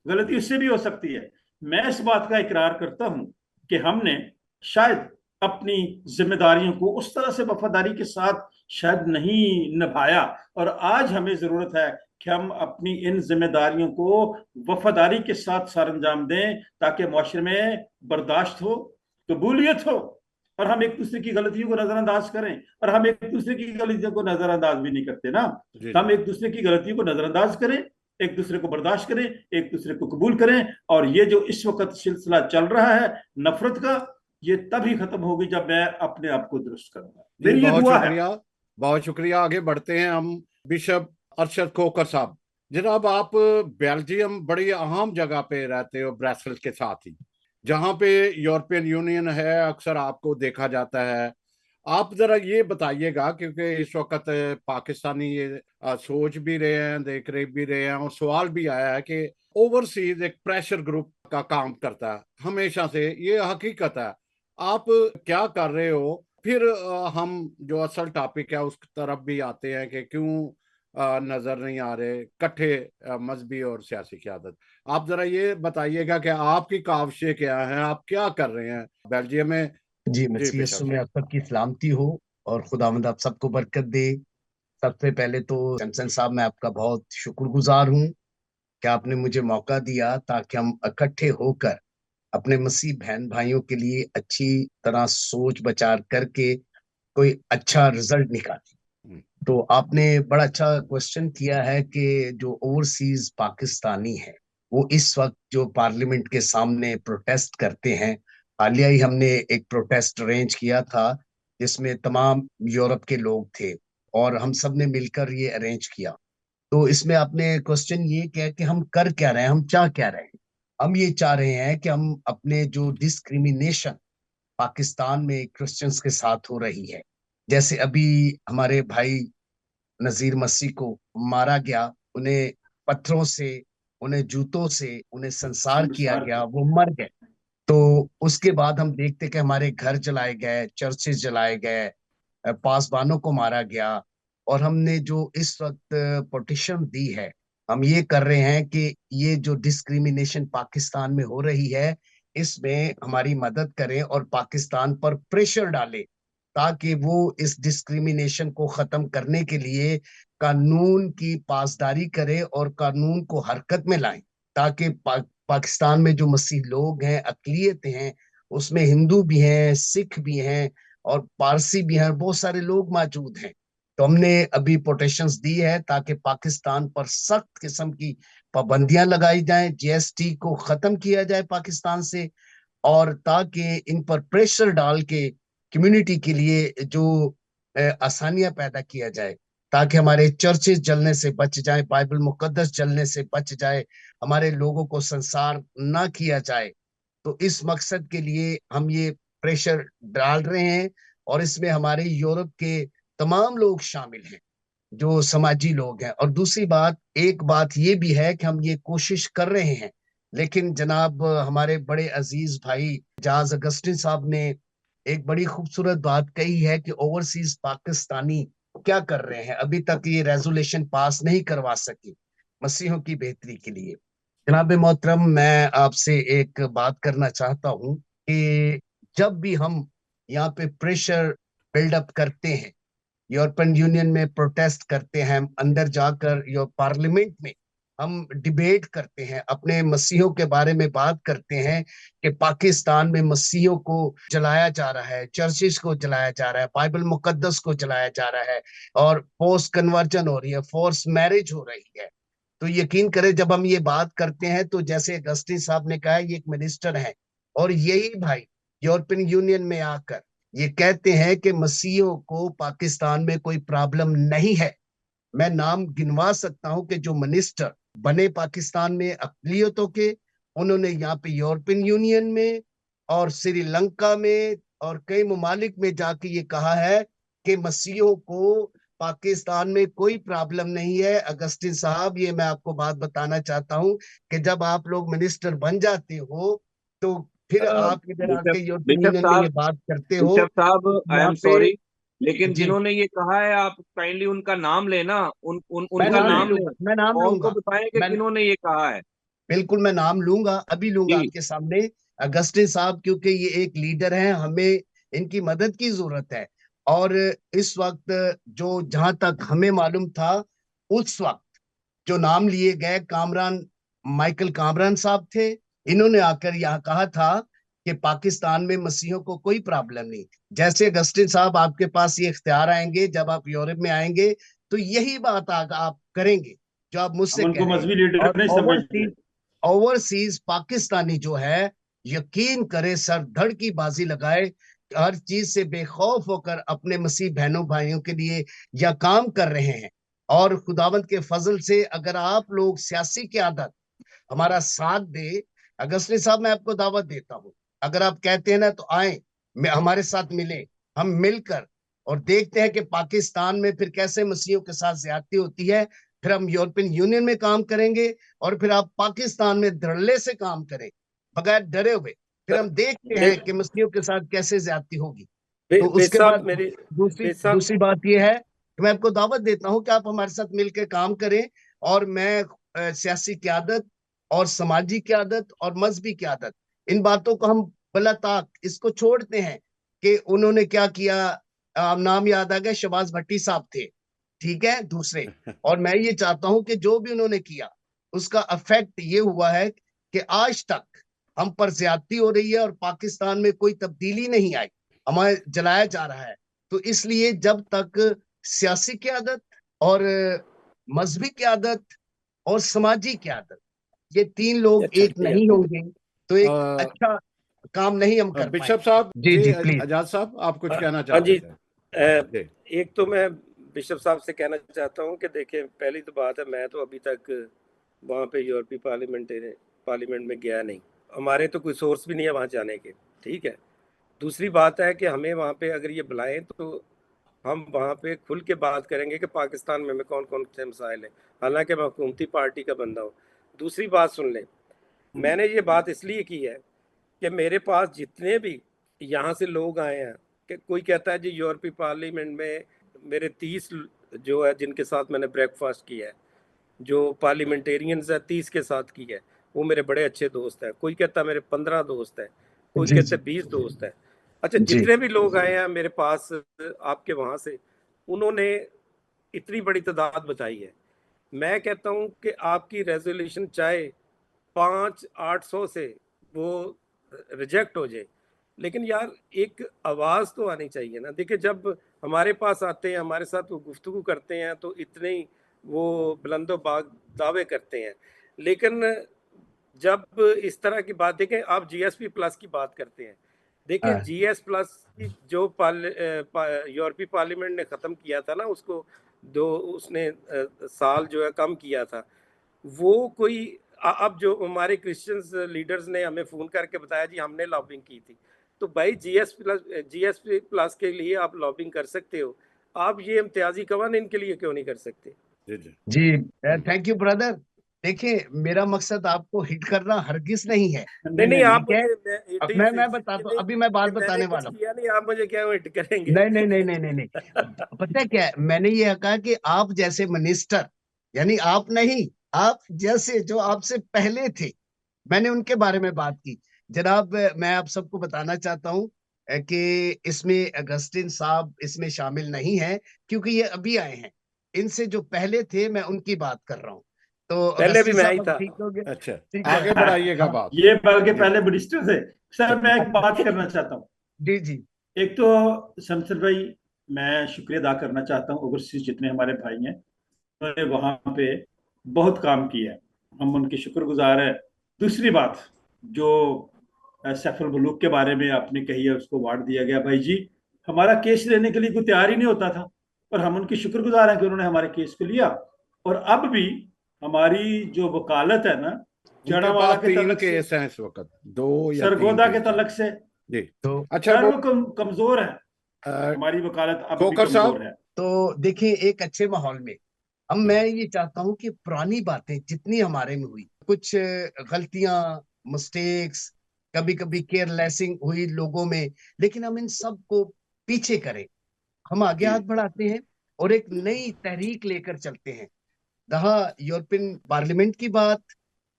गलती उससे भी हो सकती है। मैं इस बात का इकरार करता हूं कि हमने शायद अपनी जिम्मेदारियों को उस तरह से वफादारी के साथ शायद नहीं निभाया, और आज हमें जरूरत है कि हम अपनी इन जिम्मेदारियों को वफादारी के साथ सर अंजाम दें, ताकि मुआशरे में बर्दाश्त हो, कबूलियत हो। और हम एक दूसरे की गलतियों को नजरअंदाज करें, और हम एक दूसरे की गलतियों को नजरअंदाज भी नहीं करते ना। जी तो हम जी। एक दूसरे की गलतियों को नजरअंदाज करें, एक दूसरे को बर्दाश्त करें, एक दूसरे को कबूल करें। और ये जो इस वक्त सिलसिला चल रहा है नफरत का, ये तभी खत्म होगी जब मैं अपने आप को दुरुस्त करूंगा। जी मेरी ये बहुत दुआ है। शुक्रिया, बहुत शुक्रिया। आगे बढ़ते हैं हम। बिशप अरशद खोकर साहब, जनाब आप बेल्जियम बड़ी अहम जगह पे रहते हो, ब्रसेल्स के साथ ही, जहाँ पे यूरोपियन यूनियन है, अक्सर आपको देखा जाता है। आप जरा ये बताइएगा, क्योंकि इस वक्त पाकिस्तानी ये सोच भी रहे हैं, देख रहे भी रहे हैं, और सवाल भी आया है कि ओवरसीज एक प्रेशर ग्रुप का काम करता है हमेशा से, ये हकीकत है। आप क्या कर रहे हो? फिर हम जो असल टॉपिक है उस तरफ भी आते हैं कि क्यों नजर नहीं आ रहे इकट्ठे मजहबी और सियासी क़यादत। आप जरा ये बताइएगा कि आपकी काविशें क्या हैं, आप क्या कर रहे हैं बेल्जियम में? जी, जी मसीह बिशप यीशु में साहब। आप सबकी सलामती हो और खुदावंद आप सबको बरकत दे। सबसे पहले तो सैमसन साहब, मैं आपका बहुत शुक्रगुजार हूँ कि आपने मुझे मौका दिया ताकि हम इकट्ठे होकर अपने मसीह बहन भाइयों के लिए अच्छी तरह सोच विचार करके कोई अच्छा रिजल्ट निकाले। हम्म। तो आपने बड़ा अच्छा क्वेश्चन किया है कि जो ओवरसीज पाकिस्तानी है वो इस वक्त जो पार्लियामेंट के सामने प्रोटेस्ट करते हैं। हालिया ही हमने एक प्रोटेस्ट अरेंज किया था जिसमें तमाम यूरोप के लोग थे और हम सब ने मिलकर ये अरेंज किया। तो इसमें आपने क्वेश्चन ये किया कि हम कर क्या रहे हैं, हम चाह क्या रहे हैं। हम ये चाह रहे हैं कि हम अपने जो डिस्क्रिमिनेशन पाकिस्तान में क्रिश्चियंस के साथ हो रही है, जैसे अभी हमारे भाई नजीर मसीह को मारा गया, उन्हें पत्थरों से, उन्हें जूतों से उन्हें संसार किया संसार गया, के वो मर गए। तो उसके बाद हम देखते कि हमारे घर जलाए गए, चर्चेज जलाए गए, पासवानों को मारा गया, और हमने जो इस वक्त पिटीशन दी है, हम ये कर रहे हैं कि ये जो डिस्क्रिमिनेशन पाकिस्तान में हो रही है इसमें हमारी मदद करें और पाकिस्तान पर प्रेशर डालें ताकि वो इस डिस्क्रिमिनेशन को खत्म करने के लिए कानून की पासदारी करे और कानून को हरकत में लाएं, ताकि पाकिस्तान में जो मसीह लोग हैं, अकलियत हैं, उसमें हिंदू भी हैं, सिख भी हैं और पारसी भी हैं, बहुत सारे लोग मौजूद हैं। तो हमने अभी पोटेशंस दी है ताकि पाकिस्तान पर सख्त किस्म की पाबंदियां लगाई जाएं, जीएसटी को खत्म किया जाए पाकिस्तान से, और ताकि इन पर प्रेशर डाल के कम्युनिटी के लिए जो आसानियां पैदा किया जाए, ताकि हमारे चर्चेज जलने से बच जाए, बाइबल मुकद्दस जलने से बच जाए, हमारे लोगों को संसार ना किया जाए। तो इस मकसद के लिए हम ये प्रेशर डाल रहे हैं, और इसमें हमारे यूरोप के तमाम लोग शामिल हैं जो समाजी लोग हैं। और दूसरी बात, एक बात ये भी है कि हम ये कोशिश कर रहे हैं, लेकिन जनाब हमारे बड़े अजीज भाई जाज अगस्टिन साहब ने एक बड़ी खूबसूरत बात कही है कि ओवरसीज पाकिस्तानी क्या कर रहे हैं, अभी तक ये रेजोल्यूशन पास नहीं करवा सके मसीहों की बेहतरी के लिए। जनाब मोहतरम, मैं आपसे एक बात करना चाहता हूं कि जब भी हम यहाँ पे प्रेशर बिल्डअप करते हैं, यूरोपियन यूनियन में प्रोटेस्ट करते हैं, अंदर जाकर यो पार्लियामेंट में हम डिबेट करते हैं, अपने मसीहों के बारे में बात करते हैं कि पाकिस्तान में मसीहों को जलाया जा रहा है, चर्चिस को जलाया जा रहा है, बाइबल मुकद्दस को जलाया जा रहा है, और फोर्स कन्वर्जन हो रही है, फोर्स मैरिज हो रही है। तो यकीन करें, जब हम ये बात करते हैं तो जैसे अगस्टिन साहब ने कहा, ये एक मिनिस्टर है और यही भाई यूरोपियन यूनियन में आकर ये कहते हैं कि मसीहियों को पाकिस्तान में कोई प्रॉब्लम नहीं है। मैं नाम गिनवा सकता हूं कि जो मिनिस्टर बने पाकिस्तान में अक़लियतों के, उन्होंने यहाँ पे यूरोपियन यूनियन में और श्रीलंका में और कई ममालिक में जाके ये कहा है कि मसीहियों को पाकिस्तान में कोई प्रॉब्लम नहीं है। अगस्टिन साहब, ये मैं आपको बात बताना चाहता हूँ कि जब आप लोग मिनिस्टर बन जाते हो तो फिर आप इधर आके यूरोपियन बिशप यूनियन में ये साहब, बात करते हो। आई यहाँ एम पे सॉरी, लेकिन जी, जिन्होंने ये कहा है आप काइंडली उनका नाम लेना, मैं उनका नाम नहीं नाम लूंगा, लें मैं नाम और उनको लूंगा, बताएं कि मैं किन्होंने ये कहा है। बिल्कुल मैं नाम लूंगा, अभी लूंगा जी। आपके सामने। अगस्टिन साहब, क्योंकि ये एक लीडर हैं, हमें इनकी मदद की जरूरत है। और इस वक्त जो, जहां तक हमें मालूम था, उस वक्त जो नाम लिए गए, कामरान, माइकल कामरान साहब थे। इन्होंने आकर यहाँ कहा था कि पाकिस्तान में मसीहों को कोई प्रॉब्लम नहीं। जैसे अगस्टिन साहब, आपके पास ये इख्तियार आएंगे, जब आप यूरोप में आएंगे तो यही बात आप करेंगे जो आप हम मुझसे कह उनको रहे हैं। मजहबी लीडर और नहीं समझते। ओवरसीज पाकिस्तानी जो है, यकीन करे, सर धड़ की बाजी लगाए, हर चीज से बेखौफ होकर अपने मसीह बहनों भाइयों के लिए यह काम कर रहे हैं। और खुदावंत के फजल से अगर आप लोग सियासी क़यादत हमारा साथ दे, अगस्ती साहब, मैं आपको दावत देता हूँ, अगर आप कहते हैं ना तो आए, हमारे साथ मिले, हम मिलकर और देखते हैं कि पाकिस्तान में फिर कैसे मसीहियों के साथ ज्यादती होती है। फिर हम यूरोपियन यूनियन में काम करेंगे और फिर आप पाकिस्तान में धड़ल्ले से काम करें, बगैर डरे हुए। फिर हम देखते हैं कि मसीहियों के साथ कैसे ज्यादती होगी। तो उसके साहब, बाद मेरी दूसरी बात यह है कि मैं आपको दावत देता हूं कि आप हमारे साथ मिलकर काम करें, और मैं सियासी क़यादत और समाजी क़यादत और मजहबी क़यादत, इन बातों को हम बला ताक इसको छोड़ते हैं कि उन्होंने क्या किया। नाम याद आ गया, शहबाज भट्टी साहब थे, ठीक है, दूसरे। और मैं ये चाहता हूं कि जो भी उन्होंने किया, उसका इफेक्ट ये हुआ है कि आज तक हम पर ज्यादती हो रही है और पाकिस्तान में कोई तब्दीली नहीं आई, हमें जलाया जा रहा है। तो इसलिए जब तक सियासी क़यादत और मजहबी क़यादत और समाजी क़यादत, ये तीन लोग अच्छा, एक नहीं होंगे तो एक अ, अच्छा काम नहीं हम कर बिशप पाएंगे। साहब जी जी, जी प्लीज। आजाद साहब, आप कुछ कहना हाँ चाहते जी। थे जी। एक तो मैं बिशप साहब से कहना चाहता हूँ कि देखें, पहली तो बात है, मैं तो अभी तक वहाँ पे यूरोपीय पार्लियामेंट में गया नहीं, हमारे तो कोई सोर्स भी नहीं है वहाँ जाने के, ठीक है। दूसरी बात है कि हमें वहाँ पे अगर ये बुलाएं तो हम वहाँ पे खुल के बात करेंगे कि पाकिस्तान में कौन कौन से मसाइल हैं, हालांकि मैं हुकूमती पार्टी का बंदा हूँ। दूसरी बात सुन लें, मैंने ये बात इसलिए की है कि मेरे पास जितने भी यहाँ से लोग आए हैं, कि कोई कहता है जी यूरोपीय पार्लियामेंट में मेरे 30 जो है जिनके साथ मैंने ब्रेकफास्ट किया है, जो पार्लियामेंटेरियंस है 30 के साथ की है, वो मेरे बड़े अच्छे दोस्त हैं। कोई कहता है मेरे 15 दोस्त हैं, कोई जी कहते जी हैं 20 दोस्त हैं। अच्छा, जी जितने भी लोग आए हैं मेरे पास आपके वहाँ से, उन्होंने इतनी बड़ी तादाद बताई है। मैं कहता हूँ कि आपकी रेजोल्यूशन चाहे 500-800 से वो रिजेक्ट हो जाए, लेकिन यार एक आवाज़ तो आनी चाहिए ना। देखिए, जब हमारे पास आते हैं, हमारे साथ वो गुफ्तगू करते हैं, तो इतने ही वो बुलंदो बाग दावे करते हैं, लेकिन जब इस तरह की बात देखें, आप जीएसपी प्लस की बात करते हैं, देखिए हाँ जीएस प्लस की जो यूरोपीय पार्लियामेंट ने ख़त्म किया था ना, उसको उसने साल जो है कम किया था, वो कोई अब जो हमारे क्रिश्चियंस लीडर्स ने हमें फ़ोन करके बताया जी हमने लॉबिंग की थी। तो भाई जीएसपी प्लस के लिए आप लॉबिंग कर सकते हो, आप ये इम्तियाजी कवानीन के लिए क्यों नहीं कर सकते? जी जी। जी, थैंक यू ब्रदर। देखिए, मेरा मकसद आपको हिट करना हरगिज नहीं है, नहीं नहीं नहीं, नहीं आप नहीं, ठीक है। मुझे अब इट इज मैं बताता हूँ, नहीं अभी मैं बात कि मैंने बताने कुछ वाला हूँ। किया नहीं, आप मुझे क्या हिट करेंगे? नहीं नहीं नहीं नहीं नहीं नहीं, पता है क्या है? मैंने ये कहा कि आप जैसे मिनिस्टर, यानी आप नहीं, आप जैसे जो आपसे पहले थे, मैंने उनके बारे में बात की। जनाब, मैं आप सबको बताना चाहता हूँ कि इसमें अगस्टिन साहब इसमें शामिल नहीं है, क्योंकि ये अभी आए हैं। इनसे जो पहले थे, मैं उनकी बात कर रहा हूँ। तो पहले भी अगस्टिन मैं ही साहब अब था। ठीक हो गए? अच्छा, ठीक है। आगे बढ़ाइएगा हाँ, बात। ये बल्कि जी पहले मिनिस्टर थे। सर, मैं एक बात करना चाहता हूँ। जी जी एक तो शमशेर भाई, मैं शुक्रिया अदा करना चाहता हूँ ओवरसीज जितने हमारे भाई हैं, उन्होंने वहाँ पे बहुत काम किया है, हम उनके शुक्रगुजार हैं। दूसरी बात, जो सैफुल मुलूक के बारे में आपने कही है, उसको वार्ड दिया गया, भाई जी हमारा केस लेने के लिए कोई तैयार ही नहीं होता था, पर हम उनके शुक्रगुजार हैं कि उन्होंने हमारे केस को लिया। और अब भी हमारी जो वकालत है ना, उनके पास जड़ावाला के 3 तलक से, केस हैं इस वक्त, 2 या 3 सरगोदा के केस हैं। तलक से, जी। तो अच्छा, सर वो वो कमजोर है, हमारी वकालत अब भी खोकर साहब। कमजोर है। तो देखिए, एक अच्छे माहौल में अब मैं ये चाहता हूं कि पुरानी बातें जितनी हमारे में हुई, कुछ गलतियां, मिस्टेक्स, कभी कभी केयरलेसिंग हुई लोगों में, लेकिन हम इन सब को पीछे करें, हम आगे जी हाथ बढ़ाते हैं और एक नई तहरीक लेकर चलते हैं। रहा यूरोपियन पार्लियामेंट की बात,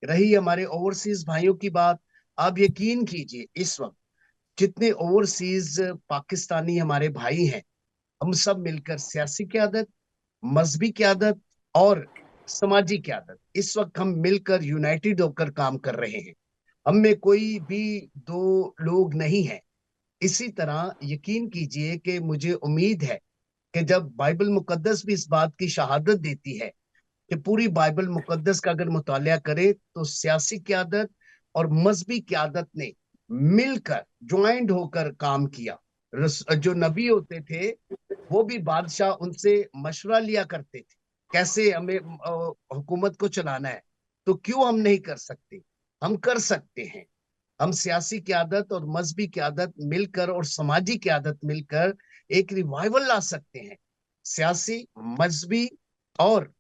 रही हमारे ओवरसीज भाइयों की बात, आप यकीन कीजिए इस वक्त जितने ओवरसीज पाकिस्तानी हमारे भाई हैं, हम सब मिलकर सियासी क्यादत, मजहबी क्यादत और समाजी क्यादत, इस वक्त हम मिलकर यूनाइटेड होकर काम कर रहे हैं। हम में कोई भी दो लोग नहीं है। इसी तरह यकीन कीजिए कि मुझे उम्मीद है कि जब बाइबल मुकद्दस भी इस बात की शहादत देती है कि पूरी बाइबल मुकद्दस का अगर मुतालिया करे तो सियासी क्यादत और मजहबी क्यादत ने मिलकर ज्वाइंट होकर काम किया। जो नबी होते थे, वो भी बादशाह उनसे मशवरा लिया करते थे कैसे हमें हुकूमत को चलाना है। तो क्यों हम नहीं कर सकते? हम कर सकते हैं। हम सियासी क्यादत और मजहबी क्यादत मिलकर और समाजी क्यादत मिलकर एक रिवाइवल ला सकते हैं। सियासी, मजहबी और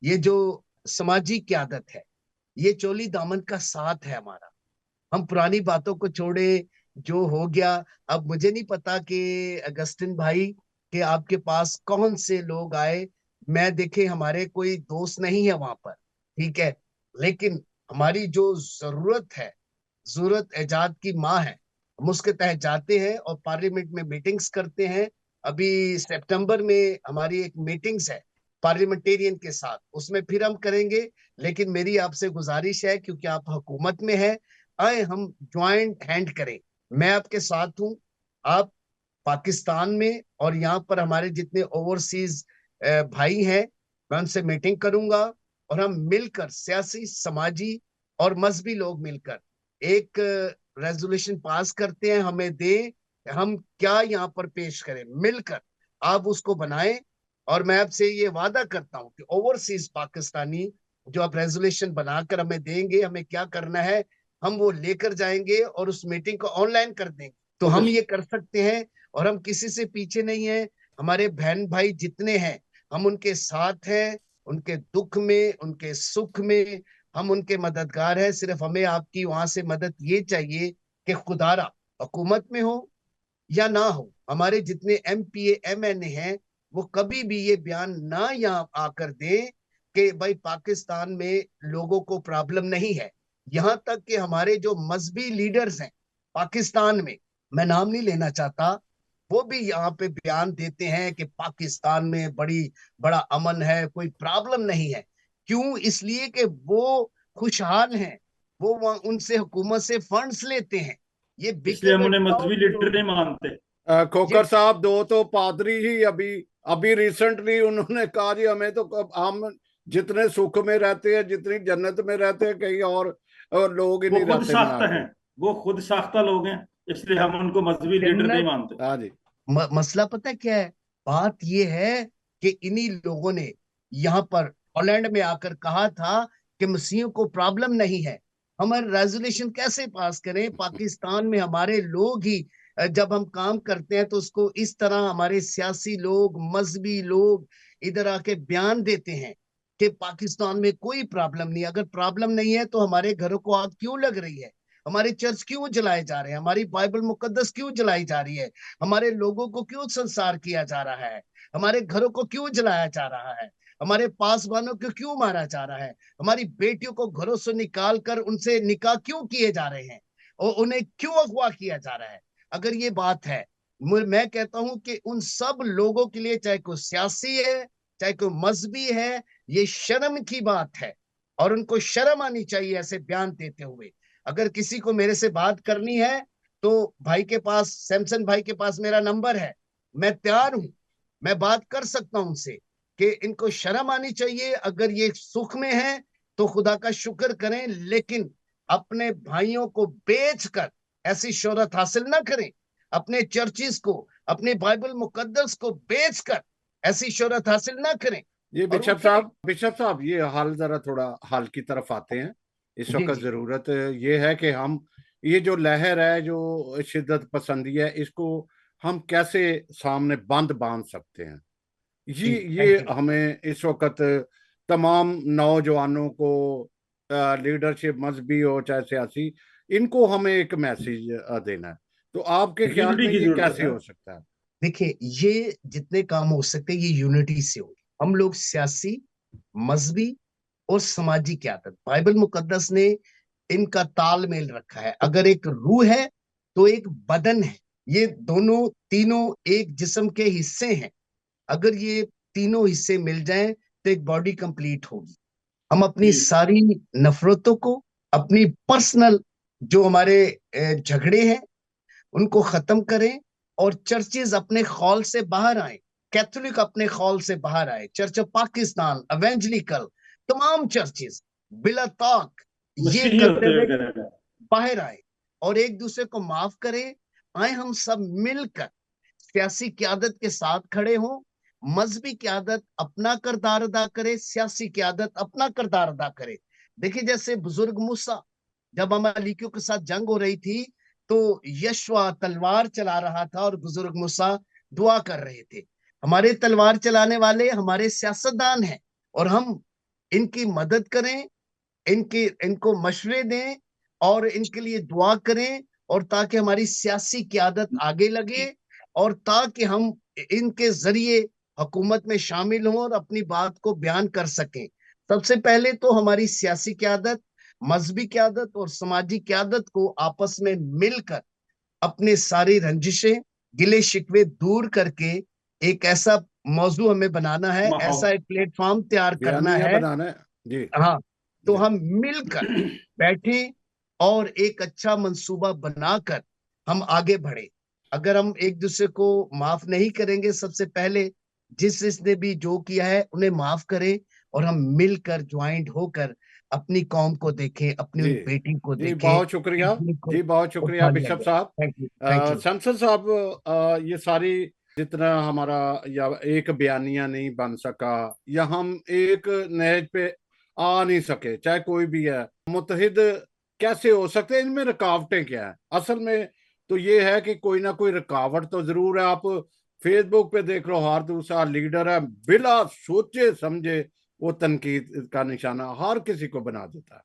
ये जो समाजी क्यादत है, ये चोली दामन का साथ है हमारा। हम पुरानी बातों को छोड़े, जो हो गया। अब मुझे नहीं पता कि अगस्टिन भाई कि आपके पास कौन से लोग आए। मैं देखे हमारे कोई दोस्त नहीं है वहां पर, ठीक है, लेकिन हमारी जो जरूरत है, जरूरत एजाद की माँ है, हम उसके तहत जाते हैं और पार्लियामेंट में मीटिंग्स करते हैं। अभी सितंबर में हमारी एक मीटिंग्स है पार्लियामेंटेरियन के साथ, उसमें फिर हम करेंगे। लेकिन मेरी आपसे गुजारिश है, क्योंकि आप हुकूमत में है, आए हम ज्वाइंट हैंड करें। मैं आपके साथ हूं। आप पाकिस्तान में और यहाँ पर हमारे जितने ओवरसीज भाई हैं, मैं उनसे मीटिंग करूंगा और हम मिलकर सियासी, समाजी और मजहबी लोग मिलकर एक रेजोल्यूशन पास करते हैं। हमें दे, हम क्या यहाँ पर पेश करें मिलकर, आप उसको बनाएं। और मैं आपसे ये वादा करता हूं कि ओवरसीज पाकिस्तानी जो आप रेजोल्यूशन बनाकर हमें देंगे, हमें क्या करना है, हम वो लेकर जाएंगे और उस मीटिंग को ऑनलाइन कर देंगे। तो हम ये कर सकते हैं और हम किसी से पीछे नहीं है। हमारे बहन भाई जितने हैं, हम उनके साथ हैं, उनके दुख में, उनके सुख में हम उनके मददगार हैं। सिर्फ हमें आपकी वहां से मदद ये चाहिए कि खुदारा हुकूमत में हो, या ना हो, हमारे जितने MPA MNA हैं वो कभी भी ये बयान ना यहाँ आकर दें कि भाई पाकिस्तान में लोगों को प्रॉब्लम नहीं है। यहाँ तक कि हमारे जो मजहबी लीडर्स हैं पाकिस्तान में, मैं नाम नहीं लेना चाहता, वो भी यहाँ पे बयान देते हैं कि पाकिस्तान में बड़ा अमन है, कोई प्रॉब्लम नहीं है। क्यों? इसलिए कि वो खुशहाल हैं, वो वहाँ उनसे हुकूमत से फंड्स लेते हैं। ये बिग इसलिए हम उन्हें मजहबी लीडर नहीं मानते। ये खोकर साहब, दो तो पादरी ही अभी अभी रिसेंटली उन्होंने कहा जी हमें तो हम जितने सुख में रहते हैं, जितनी जन्नत में रहते हैं, कहीं और लोग ही वो नहीं खुद रहते साख्ता मीनार हैं, पे। वो खुद साख्ता लोग हैं, इसलिए हम उनको मजहबी लीडर नहीं जन्नत मानते। हाँ जी। मसला पता है क्या है? बात ये है कि इन्हीं लोगों ने यहाँ पर हॉलैंड में आकर कहा था कि मसीहियों को प्रॉब्लम नहीं है। हमारे रेजोल्यूशन कैसे पास करें? पाकिस्तान में हमारे लोग ही जब हम काम करते हैं तो उसको इस तरह हमारे सियासी लोग, मजहबी लोग इधर आके बयान देते हैं कि पाकिस्तान में कोई प्रॉब्लम नहीं। अगर प्रॉब्लम नहीं है तो हमारे घरों को आग क्यों लग रही है? हमारे चर्च क्यों जलाए जा रहे हैं? हमारी बाइबल मुकद्दस क्यों जलाई जा रही है? हमारे लोगों को क्यों संसार किया जा रहा है? हमारे घरों को क्यों जलाया जा रहा है? हमारे पासवानों को क्यों मारा जा रहा है? हमारी बेटियों को घरों से निकाल कर उनसे निकाह क्यों किए जा रहे हैं और उन्हें क्यों अगवा किया जा रहा है? अगर ये बात है, मैं कहता हूं कि उन सब लोगों के लिए, चाहे कोई सियासी है चाहे कोई मजहबी है, ये शर्म की बात है और उनको शर्म आनी चाहिए ऐसे बयान देते हुए। अगर किसी को मेरे से बात करनी है तो भाई के पास, सैमसन भाई के पास मेरा नंबर है, मैं तैयार हूं, मैं बात कर सकता हूं उनसे कि इनको शर्म आनी चाहिए। अगर ये सुख में है तो खुदा का शुक्र करें, लेकिन अपने भाइयों को बेचकर ऐसी शोहरत हासिल ना करें। अपने चर्चिस को, अपने बाइबल मुकद्दस को बेचकर ऐसी शोहरत हासिल ना करें। ये और उठे। बिशप साहब, ये हाल जरा थोड़ा हाल की तरफ आते हैं। इस जी वक्त जी। जरूरत ये है कि हम ये जो लहर है, जो शिद्दत पसंदी है, इसको हम कैसे सामने बंद बांध सकते हैं। जी ये थैंक यू। हमें इस वक्त तमाम नौजवानों को, लीडरशिप मजहबी हो चाहे सियासी, इनको हमें एक मैसेज देना है। तो आपके ख्याल यूनिटी में की ये जरूरत कैसे है। हो सकता है? देखिए, ये जितने काम हो सकते हैं ये यूनिटी से होगी। हम लोग सियासी, मजहबी और सामाजिक क्यादत, बाइबल मुकद्दस ने इनका तालमेल रखा है। अगर एक रूह है तो एक बदन है, ये दोनों तीनों एक जिस्म के हिस्से हैं। अगर ये तीनों हिस्से मिल जाएं तो एक बॉडी कंप्लीट होगी। हम अपनी जी सारी नफरतों को, अपनी पर्सनल जो हमारे झगड़े हैं उनको खत्म करें और चर्चेज अपने खौल से बाहर आए। कैथोलिक अपने खौल से बाहर आए, चर्च ऑफ पाकिस्तान, एवेंजलिकल, तमाम चर्चेज बिला ताक ये मसीही करते होते हुए हुए करेगा। बाहर आए और एक दूसरे को माफ करें। आए हम सब मिलकर सियासी क्यादत के साथ खड़े हों। मजहबी क्यादत अपना किरदार अदा करे, सियासी क्यादत अपना किरदार अदा करे। देखिए, जैसे बुजुर्ग मूसा, जब अमालिकियों के साथ जंग हो रही थी तो यशवा तलवार चला रहा था और बुजुर्ग मूसा दुआ कर रहे थे। हमारे तलवार चलाने वाले हमारे सियासतदान हैं और हम इनकी मदद करें, इनको मशवरे दें और इनके लिए दुआ करें, और ताकि हमारी सियासी क्यादत आगे लगे और ताकि हम इनके जरिए हुकूमत में शामिल हों और अपनी बात को बयान कर सकें। सबसे पहले तो हमारी सियासी क्यादत, मजहबी क्यादत और समाजी क्यादत को आपस में मिलकर अपने सारी रंजिशें, गिले शिकवे दूर करके एक ऐसा मौजू हमें बनाना है, माहौल। ऐसा एक प्लेटफॉर्म तैयार करना बयानिया है। बनाना है जी। हाँ, तो जी। हम मिलकर बैठे और एक अच्छा मंसूबा बनाकर हम आगे बढ़े। अगर हम एक दूसरे को माफ नहीं करेंगे, सबसे पहले जिसने भी जो किया है उन्हें माफ करें और हम मिलकर ज्वाइंट होकर अपनी कौम को देखें, अपनी जी उन बेटी को जी, देखें बहुत शुक्रिया। जिनको जी बहुत शुक्रिया उठा लिया बिशप गया। साहब। Thank you thank you. Samson साहब, ये सारी जितना हमारा, या एक बयानिया नहीं बन सका, या हम एक नहज पे आ नहीं सके, चाहे कोई भी है, मुत्तहिद कैसे हो सकते हैं? इनमें रुकावटें क्या है असल में? तो ये है कि कोई ना कोई रुकावट तो जरूर है। आप फेसबुक पे देख लो, हर दूसरा लीडर है बिला सोचे समझे वो तनकीद का निशाना हर किसी को बना देता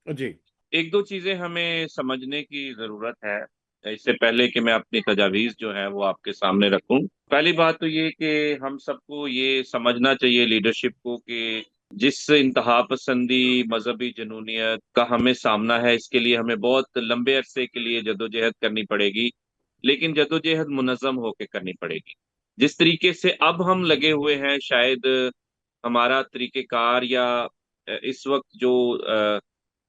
है जी। एक दो चीजें हमें समझने की जरूरत है। इससे पहले कि मैं अपनी तजावीज़ जो है वो आपके सामने रखूं, पहली बात तो ये कि हम सबको ये समझना चाहिए लीडरशिप को कि जिस इंतहा पसंदी मजहबी जनूनियत का हमें सामना है, इसके लिए हमें बहुत लंबे अरसे के लिए जदोजहद करनी पड़ेगी, लेकिन जदोजहद मुनज़्ज़म होकर करनी पड़ेगी। जिस तरीके से अब हम लगे हुए हैं, शायद हमारा तरीक़ेकार या इस वक्त जो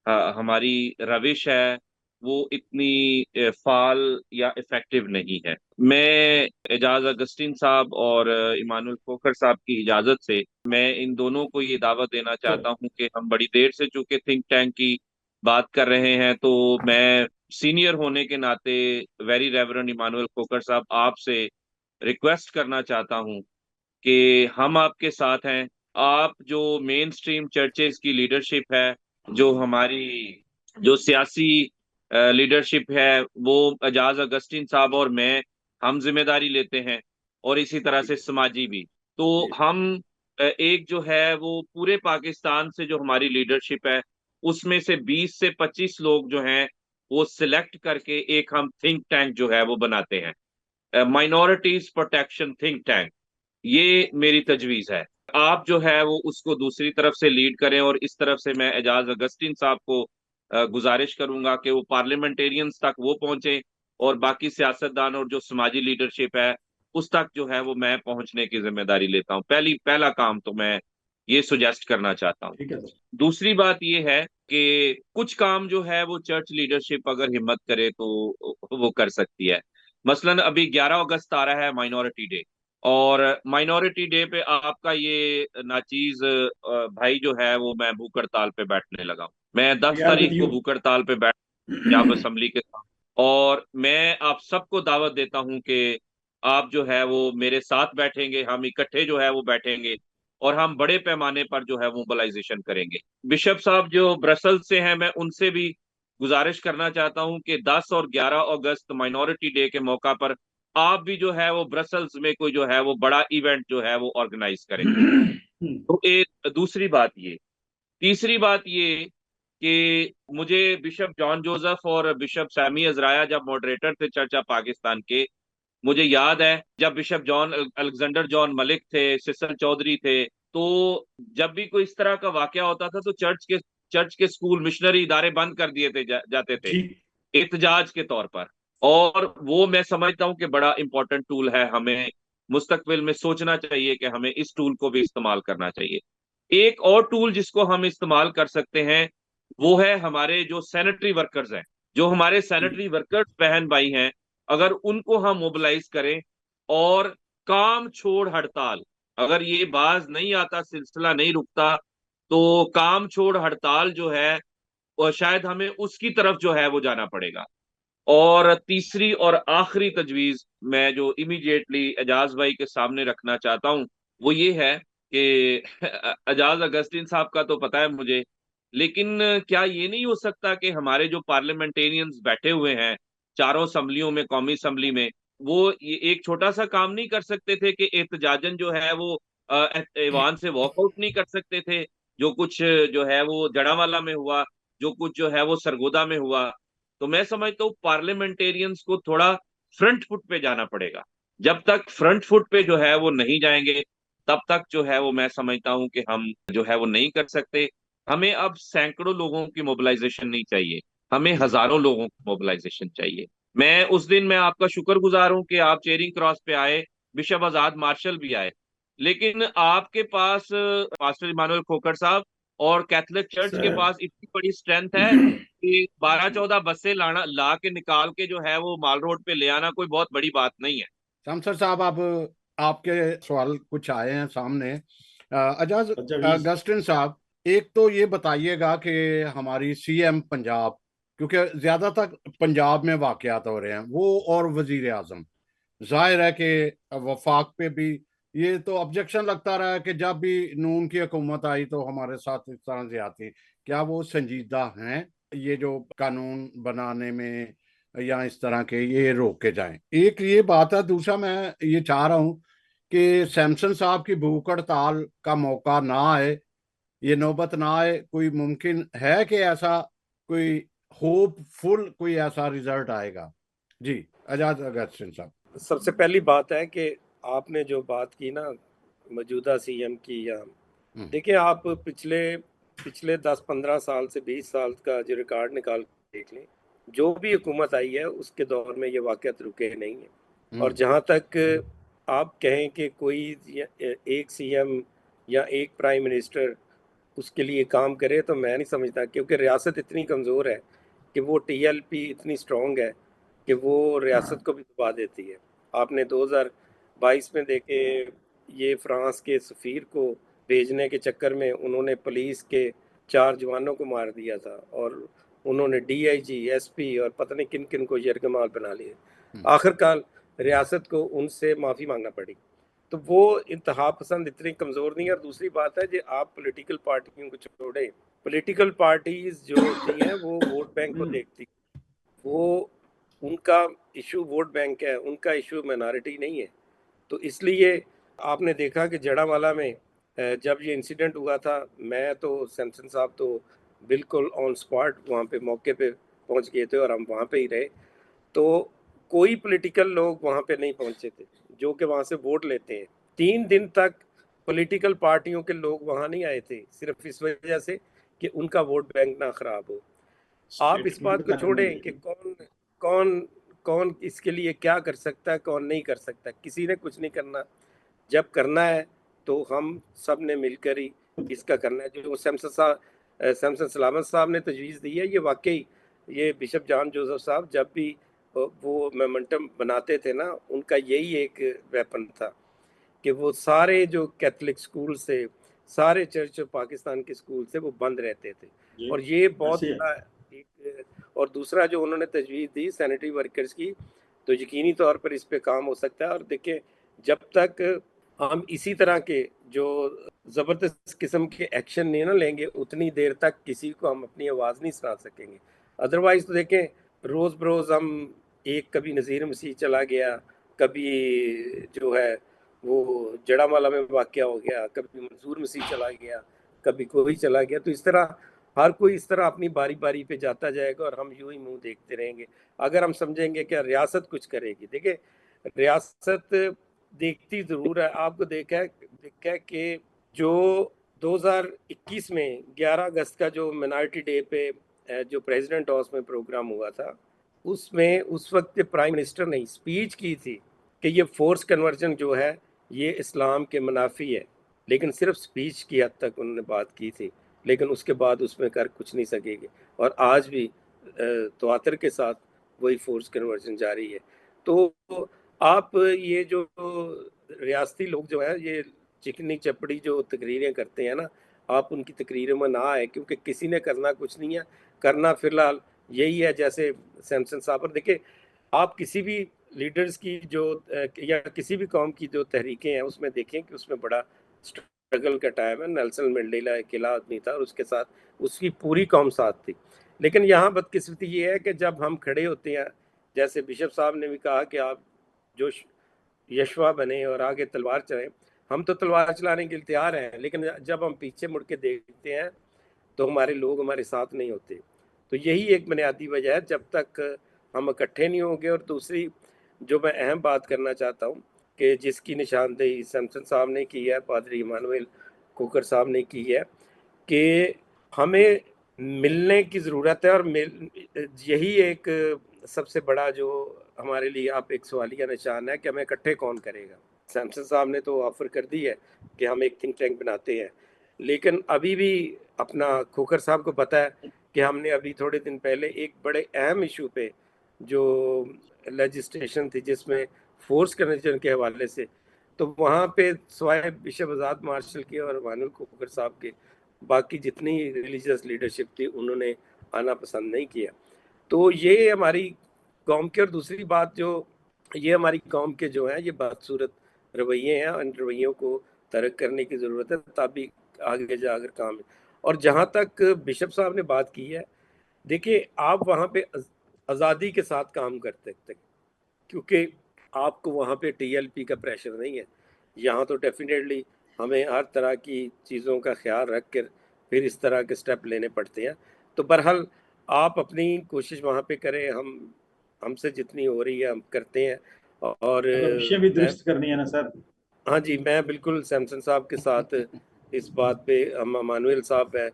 हमारी रविश है वो इतनी फाल या इफेक्टिव नहीं है। मैं एजाज अगस्टीन साहब और इमानुअल खोखर साहब की इजाजत से मैं इन दोनों को ये दावत देना चाहता हूं कि हम बड़ी देर से चूंकि थिंक टैंक की बात कर रहे हैं, तो मैं सीनियर होने के नाते वेरी रेवरेंड इमानुअल खोखर साहब आपसे रिक्वेस्ट करना चाहता हूं कि हम आपके साथ हैं। आप जो मेन स्ट्रीम चर्चेज की लीडरशिप है, जो हमारी जो सियासी लीडरशिप है, वो एजाज अगस्टीन साहब और मैं हम जिम्मेदारी लेते हैं, और इसी तरह से समाजी भी। तो हम एक जो है वो पूरे पाकिस्तान से जो हमारी लीडरशिप है उसमें से 20 से 25 लोग जो हैं वो सिलेक्ट करके एक हम थिंक टैंक जो है वो बनाते हैं, माइनॉरिटीज प्रोटेक्शन थिंक टैंक। ये मेरी तजवीज है। आप जो है वो उसको दूसरी तरफ से लीड करें, और इस तरफ से मैं एजाज अगस्टीन साहब को गुजारिश करूंगा कि वो पार्लियामेंटेरियंस तक वो पहुंचे, और बाकी सियासतदान और जो समाजी लीडरशिप है उस तक जो है वो मैं पहुंचने की जिम्मेदारी लेता हूं। पहला काम तो मैं ये सुजेस्ट करना चाहता हूं। ठीक है सर। दूसरी बात ये है कि कुछ काम जो है वो चर्च लीडरशिप अगर हिम्मत करे तो वो कर सकती है। मसलन अभी 11 अगस्त आ रहा है, माइनॉरिटी डे, और माइनॉरिटी डे पे आपका ये नाचीज भाई जो है वो मैं भूख हड़ताल पे बैठने लगा हूँ। मैं 10 वी आर विद तारीख को यू। भूख हड़ताल पे बैठ पंजाब असेंबली के साथ, और मैं आप सबको दावत देता हूं कि आप जो है वो मेरे साथ बैठेंगे, हम इकट्ठे जो है वो बैठेंगे, और हम बड़े पैमाने पर जो है मोबिलाइजेशन करेंगे। बिशप साहब जो ब्रसल्स से हैं, मैं उनसे भी गुजारिश करना चाहता हूं कि 10 और 11 अगस्त माइनॉरिटी डे के मौका पर आप भी जो है वो ब्रसल्स में कोई जो है वो बड़ा इवेंट जो है वो ऑर्गेनाइज करें। तो एक दूसरी बात ये, तीसरी बात ये कि मुझे बिशप जॉन जोसेफ और बिशप सैमी अजराया जब मॉडरेटर थे चर्च ऑफ पाकिस्तान के, मुझे याद है जब bishop John Alexander John Malik थे, सिसल चौधरी थे, तो जब भी कोई इस तरह का वाकया होता था तो चर्च के स्कूल मिशनरी इदारे बंद कर दिए जाते थे ठीक। एहतजाज के तौर पर। और वो मैं समझता हूँ कि बड़ा इंपॉर्टेंट टूल है। हमें मुस्तकबिल में सोचना चाहिए कि हमें इस टूल को भी इस्तेमाल करना चाहिए। एक और टूल जिसको हम इस्तेमाल कर सकते हैं वो है हमारे जो सैनिटरी वर्कर्स हैं, जो हमारे सैनिटरी वर्कर्स बहन भाई हैं, अगर उनको हम मोबिलाइज करें और काम छोड़ हड़ताल, अगर ये बाज नहीं आता, सिलसिला नहीं रुकता, तो काम छोड़ हड़ताल जो है और शायद हमें उसकी तरफ जो है वो जाना पड़ेगा। और तीसरी और आखिरी तजवीज मैं जो इमीडिएटली एजाज भाई के सामने रखना चाहता हूं वो ये है कि एजाज अगस्टीन साहब का तो पता है मुझे, लेकिन क्या ये नहीं हो सकता कि हमारे जो पार्लियामेंटेरियंस बैठे हुए हैं चारों असम्बलियों में, कौमी असम्बली में, वो ये एक छोटा सा काम नहीं कर सकते थे कि एहतजाजन जो है वो ऐवान से वॉकआउट नहीं कर सकते थे? जो कुछ जो है वो जड़ावाला में हुआ, जो कुछ जो है वो सरगोदा में हुआ, तो मैं समझता हूँ पार्लियामेंटेरियंस को थोड़ा फ्रंट फुट पे जाना पड़ेगा। जब तक फ्रंट फुट पे जो है वो नहीं जाएंगे तब तक जो है वो मैं समझता हूँ कि हम जो है वो नहीं कर सकते। हमें अब सैकड़ों लोगों की मोबिलाइजेशन नहीं चाहिए, हमें हजारों लोगों की मोबिलाइजेशन चाहिए। मैं आपका शुक्रगुजार हूं कि आप चेरिंग क्रॉस पे आए, बिशप आजाद मार्शल भी आए, लेकिन आपके पास पास्टर इमानुअल खोखर साहब और कैथोलिक चर्च के सर पास इतनी बड़ी स्ट्रेंथ है कि 12-14 बसें ला के निकाल के जो है वो माल रोड पे ले आना कोई बहुत बड़ी बात नहीं है। शमसर साहब, अब आपके सवाल कुछ आए हैं सामने। एजाज तजावीज। अगस्टिन साहब, एक तो ये बताइएगा कि हमारी सीएम पंजाब, क्योंकि ज्यादातर पंजाब में वाकयात हो रहे हैं, वो और वजीर आजम, जाहिर है कि वफाक पे भी ये तो ऑब्जेक्शन लगता रहा है कि जब भी नून की हुकूमत आई तो हमारे साथ इस तरह से आती। क्या वो संजीदा हैं ये जो कानून बनाने में, या इस तरह के ये रोके जाएं? एक ये बात है। दूसरा, मैं ये चाह रहा हूं कि सैमसन साहब की भूख हड़ताल का मौका ना आए, ये नौबत ना आए। कोई मुमकिन है कि ऐसा कोई होपफुल कोई ऐसा रिजल्ट आएगा जी, आजाद अगस्तिन साहब। सबसे पहली बात है कि आपने जो बात की ना मौजूदा सीएम की, या देखिए आप पिछले 10-15 साल से 20 साल का जो रिकॉर्ड निकाल के देख लें, जो भी हुकूमत आई है उसके दौर में ये वाक़यात रुके नहीं है। और जहाँ तक आप कहें कि कोई एक सीएम या एक प्राइम मिनिस्टर उसके लिए काम करे, तो मैं नहीं समझता, क्योंकि रियासत इतनी कमज़ोर है कि वो टीएलपी इतनी स्ट्रॉन्ग है कि वो रियासत को भी दबा देती है। आपने 2022 में देखे, ये फ्रांस के सफ़ीर को भेजने के चक्कर में उन्होंने पुलिस के 4 जवानों को मार दिया था, और उन्होंने डीआईजी, एसपी और पता नहीं किन किन को यरगमाल बना लिए। आखिरकार रियासत को उनसे माफ़ी मांगना पड़ी। तो वो इंतहा पसंद इतनी कमज़ोर नहीं है। और दूसरी बात है कि आप पॉलिटिकल पार्टियों को छोड़ें, पॉलिटिकल पार्टीज जो होती हैं वो वोट बैंक को देखती, वो उनका इशू वोट बैंक है, उनका इशू माइनॉरिटी नहीं है। तो इसलिए आपने देखा कि जड़ावाला में जब ये इंसिडेंट हुआ था, मैं तो सैमसन साहब तो बिल्कुल ऑन स्पॉट वहाँ पे मौके पे पहुँच गए थे और हम वहाँ पे ही रहे। तो कोई पॉलिटिकल लोग वहाँ पे नहीं पहुँचे थे जो कि वहाँ से वोट लेते हैं। 3 दिन तक पॉलिटिकल पार्टियों के लोग वहाँ नहीं आए थे, सिर्फ इस वजह से कि उनका वोट बैंक ना खराब हो। आप इस बात को छोड़ें कि कौन कौन कौन इसके लिए क्या कर सकता है, कौन नहीं कर सकता, किसी ने कुछ नहीं करना। जब करना है तो हम सब ने मिलकर ही इसका करना है। जो सैमसन सलामत साहब ने तजवीज़ दी है, ये वाकई ये बिशप जॉन जोसेफ साहब जब भी वो मोमेंटम बनाते थे ना, उनका यही एक वेपन था कि वो सारे जो कैथलिक स्कूल से, सारे चर्च ऑफ पाकिस्तान के स्कूल से वो बंद रहते थे। और ये बहुत बड़ा एक, और दूसरा जो उन्होंने तजवीज़ दी सैनिटरी वर्कर्स की, तो यकीनी तौर पर इस पे काम हो सकता है। और देखिए, जब तक हम इसी तरह के जो ज़बरदस्त किस्म के एक्शन नहीं ना लेंगे, उतनी देर तक किसी को हम अपनी आवाज़ नहीं सुना सकेंगे। अदरवाइज़ तो देखें, रोज़ बरोज़ हम एक कभी नज़ीर मसीह चला गया, कभी जो है वो जड़ामाला में वाक़या हो गया, कभी मंसूर मसीह चला गया, कभी कोई चला गया। तो इस तरह हर कोई इस तरह अपनी बारी बारी पे जाता जाएगा और हम यूं ही मुंह देखते रहेंगे। अगर हम समझेंगे कि रियासत कुछ करेगी, देखिए रियासत देखती ज़रूर है। आपको देखा है कि जो 2021 में 11 अगस्त का जो माइनॉरिटी डे पे जो प्रेसिडेंट हाउस में प्रोग्राम हुआ था, उसमें उस वक्त प्राइम मिनिस्टर ने स्पीच की थी कि ये फोर्स कन्वर्जन जो है ये इस्लाम के मुनाफी है, लेकिन सिर्फ स्पीच की हद तक उन्होंने बात की थी, लेकिन उसके बाद उसमें कर कुछ नहीं सकेंगे। और आज भी तवातर के साथ वही फोर्स कन्वर्जन जारी है। तो आप ये जो रियासती लोग जो है ये चिकनी चपड़ी जो तकरीरें करते हैं ना, आप उनकी तकरीरों में ना आए, क्योंकि किसी ने करना कुछ नहीं है। करना फिलहाल यही है, जैसे सैमसन साहब पर देखिए, आप किसी भी लीडर्स की जो या किसी भी कौम की जो तहरीकें हैं उसमें देखें कि उसमें बड़ा स्ट्रगल का टाइम है। नेल्सन मंडेला अकेला आदमी था और उसके साथ उसकी पूरी कौम साथ थी। लेकिन यहाँ बदकिस्मती ये है कि जब हम खड़े होते हैं, जैसे बिशप साहब ने भी कहा कि आप जो यशवा बने और आगे तलवार चलाएं, हम तो तलवार चलाने के लिए तैयार हैं, लेकिन जब हम पीछे मुड़ के देखते हैं तो हमारे लोग हमारे साथ नहीं होते। तो यही एक बुनियादी वजह है, जब तक हम इकट्ठे नहीं होंगे। और दूसरी जो मैं अहम बात करना चाहता हूँ कि जिसकी निशानदेही सैमसन साहब ने की है, पादरी इमानुएल कुकर साहब ने की है, कि हमें मिलने की ज़रूरत है। और यही एक सबसे बड़ा जो हमारे लिए आप एक सवालिया निशान है कि हमें इकट्ठे कौन करेगा। सैमसन साहब ने तो ऑफर कर दी है कि हम एक थिंक टैंक बनाते हैं, लेकिन अभी भी अपना खोखर साहब को पता है कि हमने अभी थोड़े दिन पहले एक बड़े अहम इशू पे जो लेजिस्लेशन थी जिसमें फोर्स कन्वर्जन के हवाले से, तो वहाँ पे सिवाय बिशप आज़ाद मार्शल के और इमानुएल खोखर साहब के बाकी जितनी रिलीजियस लीडरशिप थी उन्होंने आना पसंद नहीं किया। तो ये हमारी कौम के, और दूसरी बात जो ये हमारी कौम के जो हैं ये बदसूरत रवैये हैं, इन रवैयों को तर्क करने की ज़रूरत है, तभी आगे जाकर काम है। और जहाँ तक बिशप साहब ने बात की है, देखिए आप वहाँ पे आज़ादी के साथ काम कर सकते, क्योंकि आपको वहाँ पे टीएलपी का प्रेशर नहीं है। यहाँ तो डेफिनेटली हमें हर तरह की चीज़ों का ख्याल रख कर फिर इस तरह के स्टेप लेने पड़ते हैं। तो बहरहाल आप अपनी कोशिश वहाँ पे करें, हमसे जितनी हो रही है हम करते हैं। और विषय भी दुरुस्त करनी है ना सर। हाँ जी, मैं बिल्कुल सैमसन साहब के साथ इस बात पे, हम मानुएल साहब है,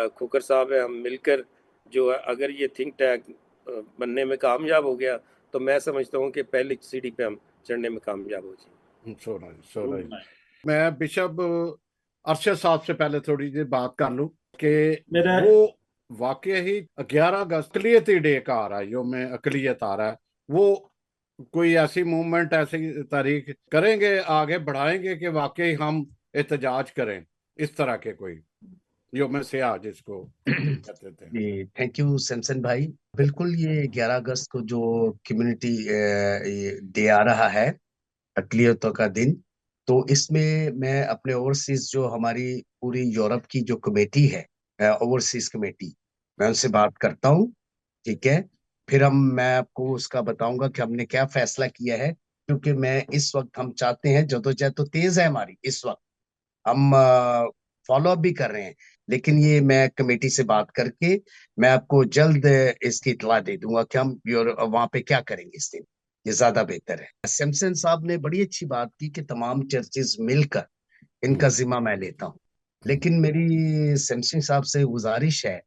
खोकर साहब है, हम मिलकर जो है, अगर ये थिंक टैंक बनने में कामयाब हो गया तो मैं समझता हूँ कि पहली सीढ़ी पे हम चढ़ने में कामयाब हो जाए। सो रही मैं बिशप अरशद साहब से पहले थोड़ी देर बात कर लूं कि वो वाकई ही 11 अगस्त अकलियती डे का आ रहा है, यौम अकलियत आ रहा है, वो कोई ऐसी मूवमेंट, ऐसी तारीख करेंगे, आगे बढ़ाएंगे कि वाकई हम एहतजाज करें, इस तरह के कोई यौम सियाह जिसको कहते थे। जी, थैंक यू सैमसन भाई। बिल्कुल, ये 11 अगस्त को जो कम्युनिटी डे आ रहा है, अक़लियतों का दिन, तो इसमें मैं अपने ओवरसीज जो हमारी पूरी यूरोप की जो कमेटी है, ओवरसीज कमेटी, मैं उनसे बात करता हूँ, ठीक है। फिर मैं आपको उसका बताऊंगा कि हमने क्या फैसला किया है, क्योंकि मैं इस वक्त हम चाहते हैं, जदोजहद तो तेज है हमारी इस वक्त, हम फॉलो अप भी कर रहे हैं, लेकिन ये मैं कमेटी से बात करके मैं आपको जल्द इसकी इतला दे दूंगा कि हम वहां पे क्या करेंगे इस दिन, ये ज्यादा बेहतर है। सैमसन साहब ने बड़ी अच्छी बात की कि तमाम चर्चेज मिलकर इनका जिम्मा मैं लेता हूँ, लेकिन मेरी सैमसन साहब से गुजारिश है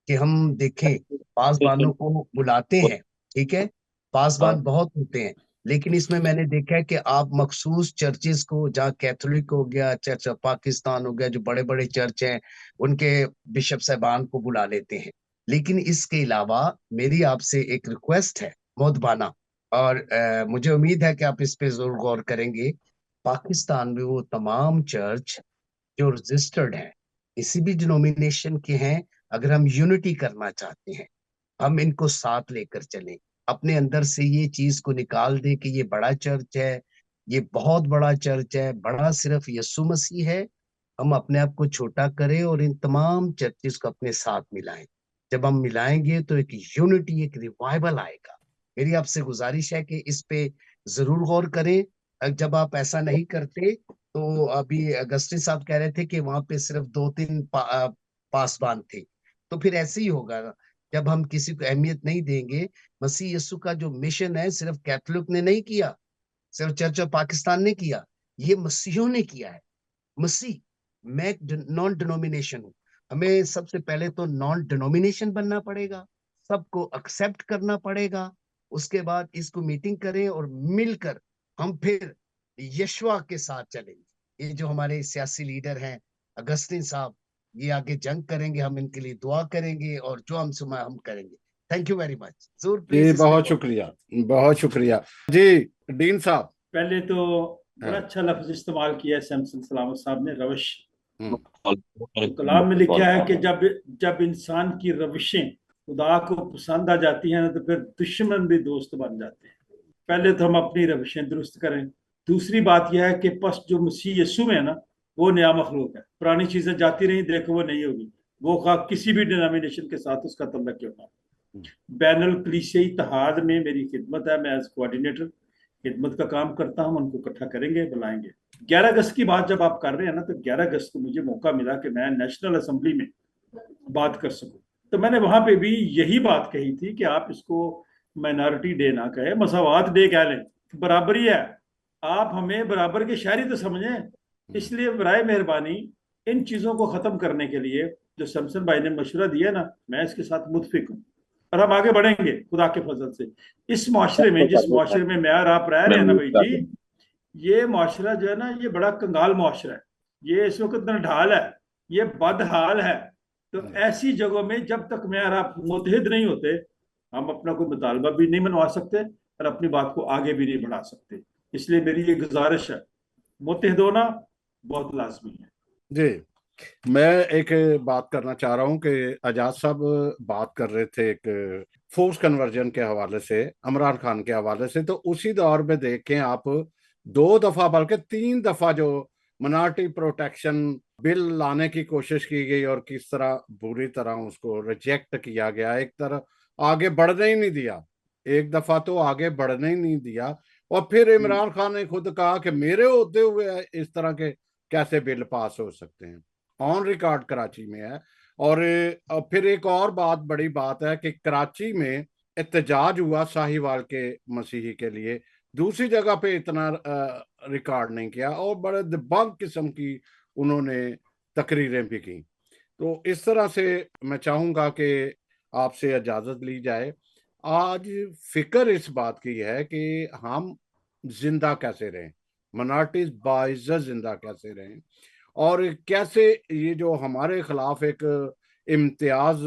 कि हम देखें, पासबानों को बुलाते हैं, ठीक है, पासबान बहुत होते हैं, लेकिन इसमें मैंने देखा है कि आप मखसूस चर्चेस को, जहाँ कैथोलिक हो गया, चर्च ऑफ पाकिस्तान हो गया, जो बड़े बड़े चर्च हैं, उनके बिशप साहबान को बुला लेते हैं। लेकिन इसके अलावा मेरी आपसे एक रिक्वेस्ट है मोहतबाना, और मुझे उम्मीद है कि आप इस पे जरूर गौर करेंगे। पाकिस्तान में वो तमाम चर्च जो रजिस्टर्ड हैं, किसी भी डिनोमिनेशन के हैं, अगर हम यूनिटी करना चाहते हैं, हम इनको साथ लेकर चलें, अपने अंदर से ये चीज को निकाल दें कि ये बड़ा चर्च है, ये बहुत बड़ा चर्च है, बड़ा सिर्फ यीशु मसीह है, हम अपने आप को छोटा करें और इन तमाम चर्चेस को अपने साथ मिलाएं। जब हम मिलाएंगे तो एक यूनिटी, एक रिवाइवल आएगा। मेरी आपसे गुजारिश है कि इस पे जरूर गौर करें। जब आप ऐसा नहीं करते, तो अभी अगस्ती साहब कह रहे थे कि वहां पे सिर्फ 2-3 पासबान थे, तो फिर ऐसे ही होगा जब हम किसी को अहमियत नहीं देंगे। मसीह यीशु का जो मिशन है, सिर्फ कैथोलिक ने नहीं किया, सिर्फ चर्च ऑफ पाकिस्तान ने किया, ये मसीहों ने किया है। मसीह, मैं नॉन डिनोमिनेशन हूँ, हमें सबसे पहले तो नॉन डिनोमिनेशन बनना पड़ेगा, सबको एक्सेप्ट करना पड़ेगा, उसके बाद इसको मीटिंग करें और मिलकर हम फिर यशवा के साथ चलेंगे। ये जो हमारे सियासी लीडर हैं, अगस्तीन साहब, ये आगे जंग करेंगे, हम इनके लिए दुआ करेंगे और जो हम सुना हम करेंगे। Thank you very much. जरूर जी, प्लीज। बहुत शुक्रिया, बहुत शुक्रिया जी। डीन साहब, पहले तो बड़ा अच्छा लफ्ज इस्तेमाल किया है सैमसन सलामत साहब ने, रविश। तो कलाम में लिखा है कि जब जब इंसान की रविशें खुदा को पसंद आ जाती हैं ना, तो फिर दुश्मन भी दोस्त बन जाते हैं। पहले तो हम अपनी रविशें दुरुस्त करें। दूसरी बात यह है कि पस जो मसीह यीशु में है ना, वो नया मखलूक है, पुरानी चीजें जाती रही, देखो वो नहीं होगी। वो किसी भी डिनोमिनेशन के साथ उसका तल्लक क्यों ना। बैनुल कलीसियाई इत्तेहाद में मेरी खिदमत है, मैं एज कोऑर्डिनेटर खिदमत का काम करता हूं। उनको इकट्ठा करेंगे, बुलाएंगे। 11 अगस्त की बात जब आप कर रहे हैं ना, तो 11 अगस्त को मुझे मौका मिला कि मैं नेशनल असेंबली में बात कर सकूं। तो मैंने वहां पे भी यही बात कही थी कि आप इसको माइनॉरिटी डे ना कहें, मसावात डे कह लें, बराबरी है। आप हमें बराबर के शहरी तो समझें। इसलिए बराए मेहरबानी इन चीजों को खत्म करने के लिए जो सैमसन भाई ने मशवरा दिया ना, मैं इसके साथ मुतफिक हूँ, और हम आगे बढ़ेंगे खुदा के फजल से। इस माशरे में, जिस माशरे में मैं और आप रह रहे हैं ना भाई जी, ये माशरा जो है ना, ये बड़ा कंगाल माशरा है, ये इस वक्त ढाल है, ये बदहाल है। तो ऐसी जगहों में जब तक मैं और आप मुतहिद नहीं होते, हम अपना कोई मुतालबा भी नहीं मनवा सकते और अपनी बात को आगे भी नहीं बढ़ा सकते। इसलिए मेरी ये गुजारिश है, मुतहिद होना बहुत लाजमी है। जी, मैं एक बात करना चाह रहा हूं कि आजाद साहब बात कर रहे थे एक फोर्स कन्वर्जन के हवाले से, इमरान खान के हवाले से, तो उसी दौर में देखें आप, 2 दफा बल्कि 3 दफा जो मिnority प्रोटेक्शन बिल लाने की कोशिश की गई और किस तरह बुरी तरह उसको रिजेक्ट किया गया, एक तरह आगे बढ़ने ही नहीं दिया, एक दफा तो आगे बढ़ने ही नहीं दिया। और फिर इमरान खान ने खुद कहा कि मेरे होते हुए इस तरह के कैसे बिल पास हो सकते हैं, ऑन रिकॉर्ड कराची में है। और फिर एक और बात, बड़ी बात है कि कराची में एहतजाज हुआ साहिवाल के मसीही के लिए, दूसरी जगह पे इतना रिकॉर्ड नहीं किया और बड़े दबंग किस्म की उन्होंने तकरीरें भी की। तो इस तरह से मैं चाहूंगा कि आपसे इजाजत ली जाए। आज फिक्र इस बात की है कि हम जिंदा कैसे रहें, मिनॉरिटीज बाइज्जत जिंदा कैसे रहें, और कैसे ये जो हमारे खिलाफ एक इम्तियाज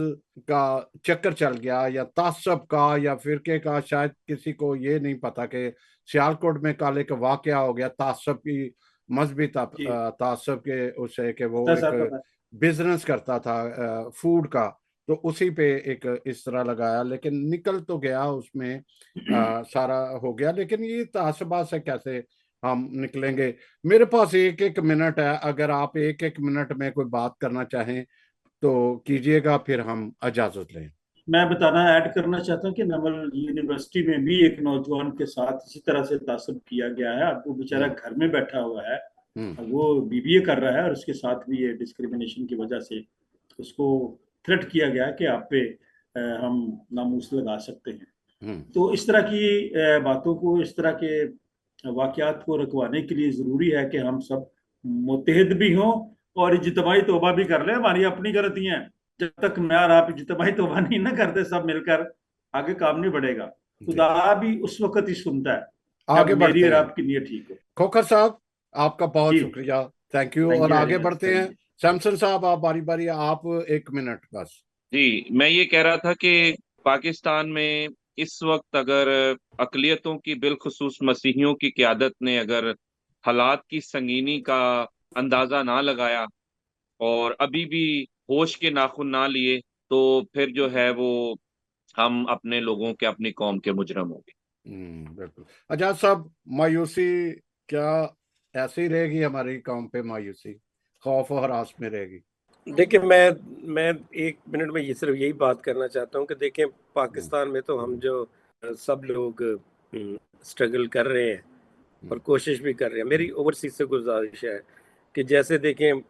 का चक्कर चल गया या तासब का या फिरके का, शायद किसी को ये नहीं पता कि सियालकोट में कल एक वाकया हो गया तासब की, मजहबी जी तासब के उसे, कि वो पता एक साहब पता। बिजनेस करता था फूड का, तो उसी पे एक इस तरह लगाया, लेकिन निकल तो गया उसमें, सारा हो गया, लेकिन ये तासबा से कैसे हम निकलेंगे। मेरे पास एक एक मिनट है, अगर आप एक एक मिनट में कोई बात करना चाहें तो कीजिएगा, फिर हम इजाजत लें। मैं बताना ऐड करना चाहता हूँ कि नवल यूनिवर्सिटी में भी एक नौजवान के साथ इसी तरह से तासब किया गया है। अब वो बेचारा घर में बैठा हुआ है, अब वो बीबीए कर रहा है और उसके साथ भी ये डिस्क्रिमिनेशन की वजह से उसको थ्रेट किया गया कि आप पे हम नामूस लगा सकते हैं। तो इस तरह की बातों को, इस तरह के वाकयात को रुकवाने के लिए जरूरी है कि हम सब मुत्तहिद भी हों और इज्तिमाई तौबा भी कर लें। हमारी अपनी गलतियां हैं, जब तक मैं और आप इज्तिमाई तौबा नहीं ना करते सब मिलकर, आगे काम नहीं बढ़ेगा। खुदा भी उस वक्त ही सुनता है आगे जब मेरी बढ़ते और हैं। आपकी नीयत ठीक हो। खोखर साहब, आपका बहुत जी शुक्रिया, थैंक यू। थैंक और यू वेरी आगे मच। बढ़ते हैं। सैमसन साहब, आप बारी बारी, आप एक मिनट बस। जी, मैं ये कह रहा था कि पाकिस्तान में इस वक्त अगर अकलियतों की, बिलखुसूस मसीहियों की क़यादत ने अगर हालात की संगीनी का अंदाजा ना लगाया और अभी भी होश के नाखून ना लिए, तो फिर जो है वो हम अपने लोगों के, अपनी कौम के मुजरम होंगे। बिल्कुल। आजाद साहब, मायूसी क्या ऐसे ही रहेगी? हमारी कौम पे मायूसी, खौफ और हरास में रहेगी? देखिए, मैं एक मिनट में ये सिर्फ यही बात करना चाहता हूँ कि देखें, पाकिस्तान में तो हम जो सब लोग स्ट्रगल कर रहे हैं और कोशिश भी कर रहे हैं। मेरी ओवरसीज से गुजारिश है कि जैसे देखें,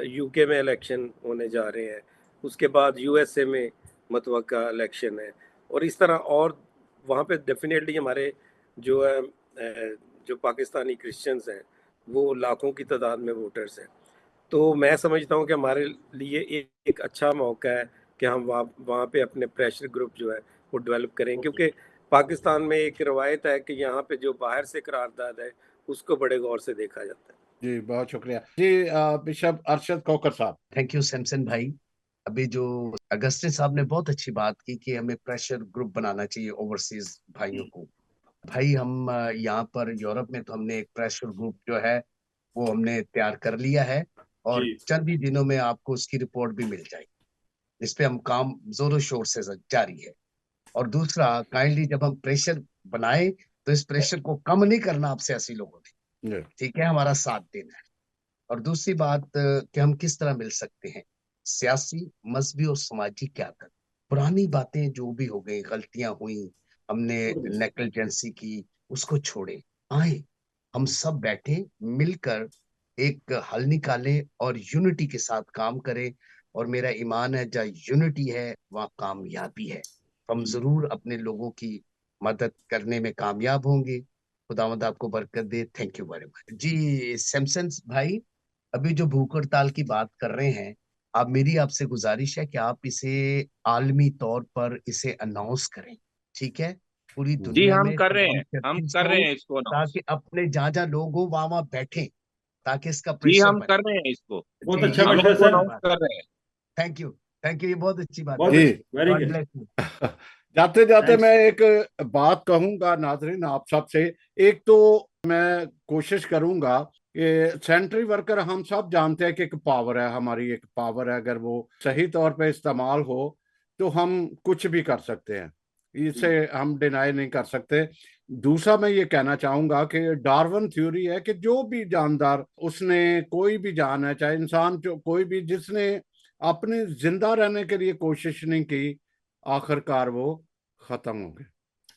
यूके में इलेक्शन होने जा रहे हैं, उसके बाद यूएसए में मतवक्का इलेक्शन है, और इस तरह, और वहाँ पे डेफिनेटली हमारे जो है जो पाकिस्तानी क्रिश्चियंस हैं वो लाखों की तादाद में वोटर्स हैं। तो मैं समझता हूँ कि हमारे लिए एक अच्छा मौका है कि हम वहाँ पे अपने प्रेशर ग्रुप जो है वो डेवलप करें, क्योंकि पाकिस्तान में एक रवायत है कि यहाँ पे जो बाहर से करारदाद है उसको बड़े गौर से देखा जाता है। जी, बहुत शुक्रिया जी। बिशप अरशद खोखर साहब। थैंक यू सैमसन भाई। अभी जो अगस्टिन साहब ने बहुत अच्छी बात की कि हमें प्रेशर ग्रुप बनाना चाहिए ओवरसीज भाइयों को। भाई, हम यहाँ पर यूरोप में तो हमने एक प्रेशर ग्रुप जो है वो हमने तैयार कर लिया है, और जी चंद ही दिनों में आपको उसकी रिपोर्ट भी मिल जाएगी। इस पे हम काम जोरों शोर से जारी है। और दूसरा, काइंडली जब हम प्रेशर बनाए तो इस प्रेशर को कम नहीं करना आप सियासी लोगों ने, ठीक है, हमारा साथ देना है। और दूसरी बात कि हम किस तरह मिल सकते हैं, सियासी, मजहबी और समाजी क्यादत। पुरानी बातें जो भी हो गई, गलतियां हुई, हमने नेग्लिजेंसी की, उसको छोड़े, आए हम सब बैठे मिलकर एक हल निकालें और यूनिटी के साथ काम करें। और मेरा ईमान है जहाँ यूनिटी है वहाँ कामयाबी है। हम जरूर अपने लोगों की मदद करने में कामयाब होंगे। खुदावंद आपको बरकत दे। थैंक यू वेरी मच जी। सैमसन भाई, अभी जो भूख हड़ताल की बात कर रहे हैं, आप, मेरी आपसे गुजारिश है कि आप इसे आलमी तौर पर इसे अनाउंस करें, ठीक है, पूरी जी, दुनिया हम में कर रहे तमाम हैं, हम चर्चिस कर हो, रहे हैं इसको अनाउंस। ताकि अपने जहाँ जहाँ लोग हो वहां वहां बैठे, ताकि इसका जी, प्रेशर हम बने। कर रहे हैं इसको, बहुत जी, अच्छा ये हम मशवरा बहुत इसको सर, अच्छी अनाउंस बात। कर रहे हैं। थैंक यू, थैंक यू, ये बहुत अच्छी बात बहुत है। जी। अच्छा, very God good, bless you. जाते जाते थैंक्स। मैं एक बात कहूंगा नाजरीन आप सबसे। एक तो मैं कोशिश करूंगा कि सेंट्री वर्कर, हम सब जानते हैं कि एक पावर है, हमारी एक पावर है, अगर वो सही तौर पे इस्तेमाल हो तो हम कुछ भी कर सकते हैं, इसे हम डिनाई नहीं कर सकते। दूसरा, मैं ये कहना चाहूंगा कि डार्विन थ्योरी है कि जो भी जानदार, उसने कोई भी जान है, चाहे इंसान, जो कोई भी, जिसने अपने जिंदा रहने के लिए कोशिश नहीं की, आखिरकार वो खत्म होंगे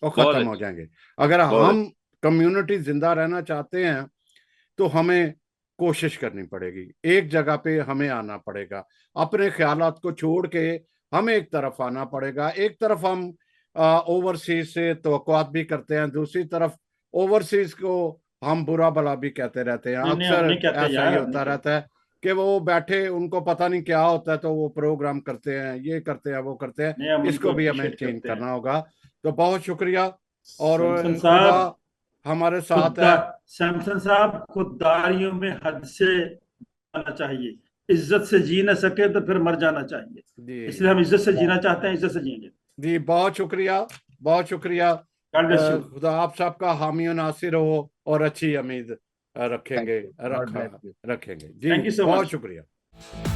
और बहुत खत्म हो अच्छी, जाएंगे। अगर बहुत हम अच्छी। कम्युनिटी जिंदा रहना चाहते हैं तो हमें कोशिश करनी पड़ेगी, एक जगह पे हमें आना पड़ेगा, अपने ख्यालात को छोड़ के हमें एक तरफ आना पड़ेगा। एक तरफ हम ओवरसीज से तवक्कुआत भी करते हैं, दूसरी तरफ ओवरसीज को हम बुरा भला भी कहते रहते हैं। नहीं, अक्सर नहीं कहते ऐसा यार, ही हम होता नहीं रहता है कि वो बैठे, उनको पता नहीं क्या होता है, तो वो प्रोग्राम करते हैं, ये करते हैं, वो करते नहीं, हैं। हम इसको उनको भी हमें अप्रिशिएट चेंज करते हैं। करना होगा। तो बहुत शुक्रिया। और सैमसन खुदा साहब, हमारे साथ है। सैमसन साहब, खुददारियों में हद से आना चाहिए। इज्जत से जी न सके तो फिर मर जाना चाहिए। जी इसलिए हम इज्जत से जीना चाहते हैं, इज्जत से जिएंगे। जी, बहुत शुक्रिया, बहुत शुक्रिया। God bless you. खुदा आप सबका हामी और नासिर हो और अच्छी उम्मीद थैंक रखेंगे, यू, गॉड ब्लेस यू। रखेंगे जी। थैंक यू सो बहुत मच। शुक्रिया।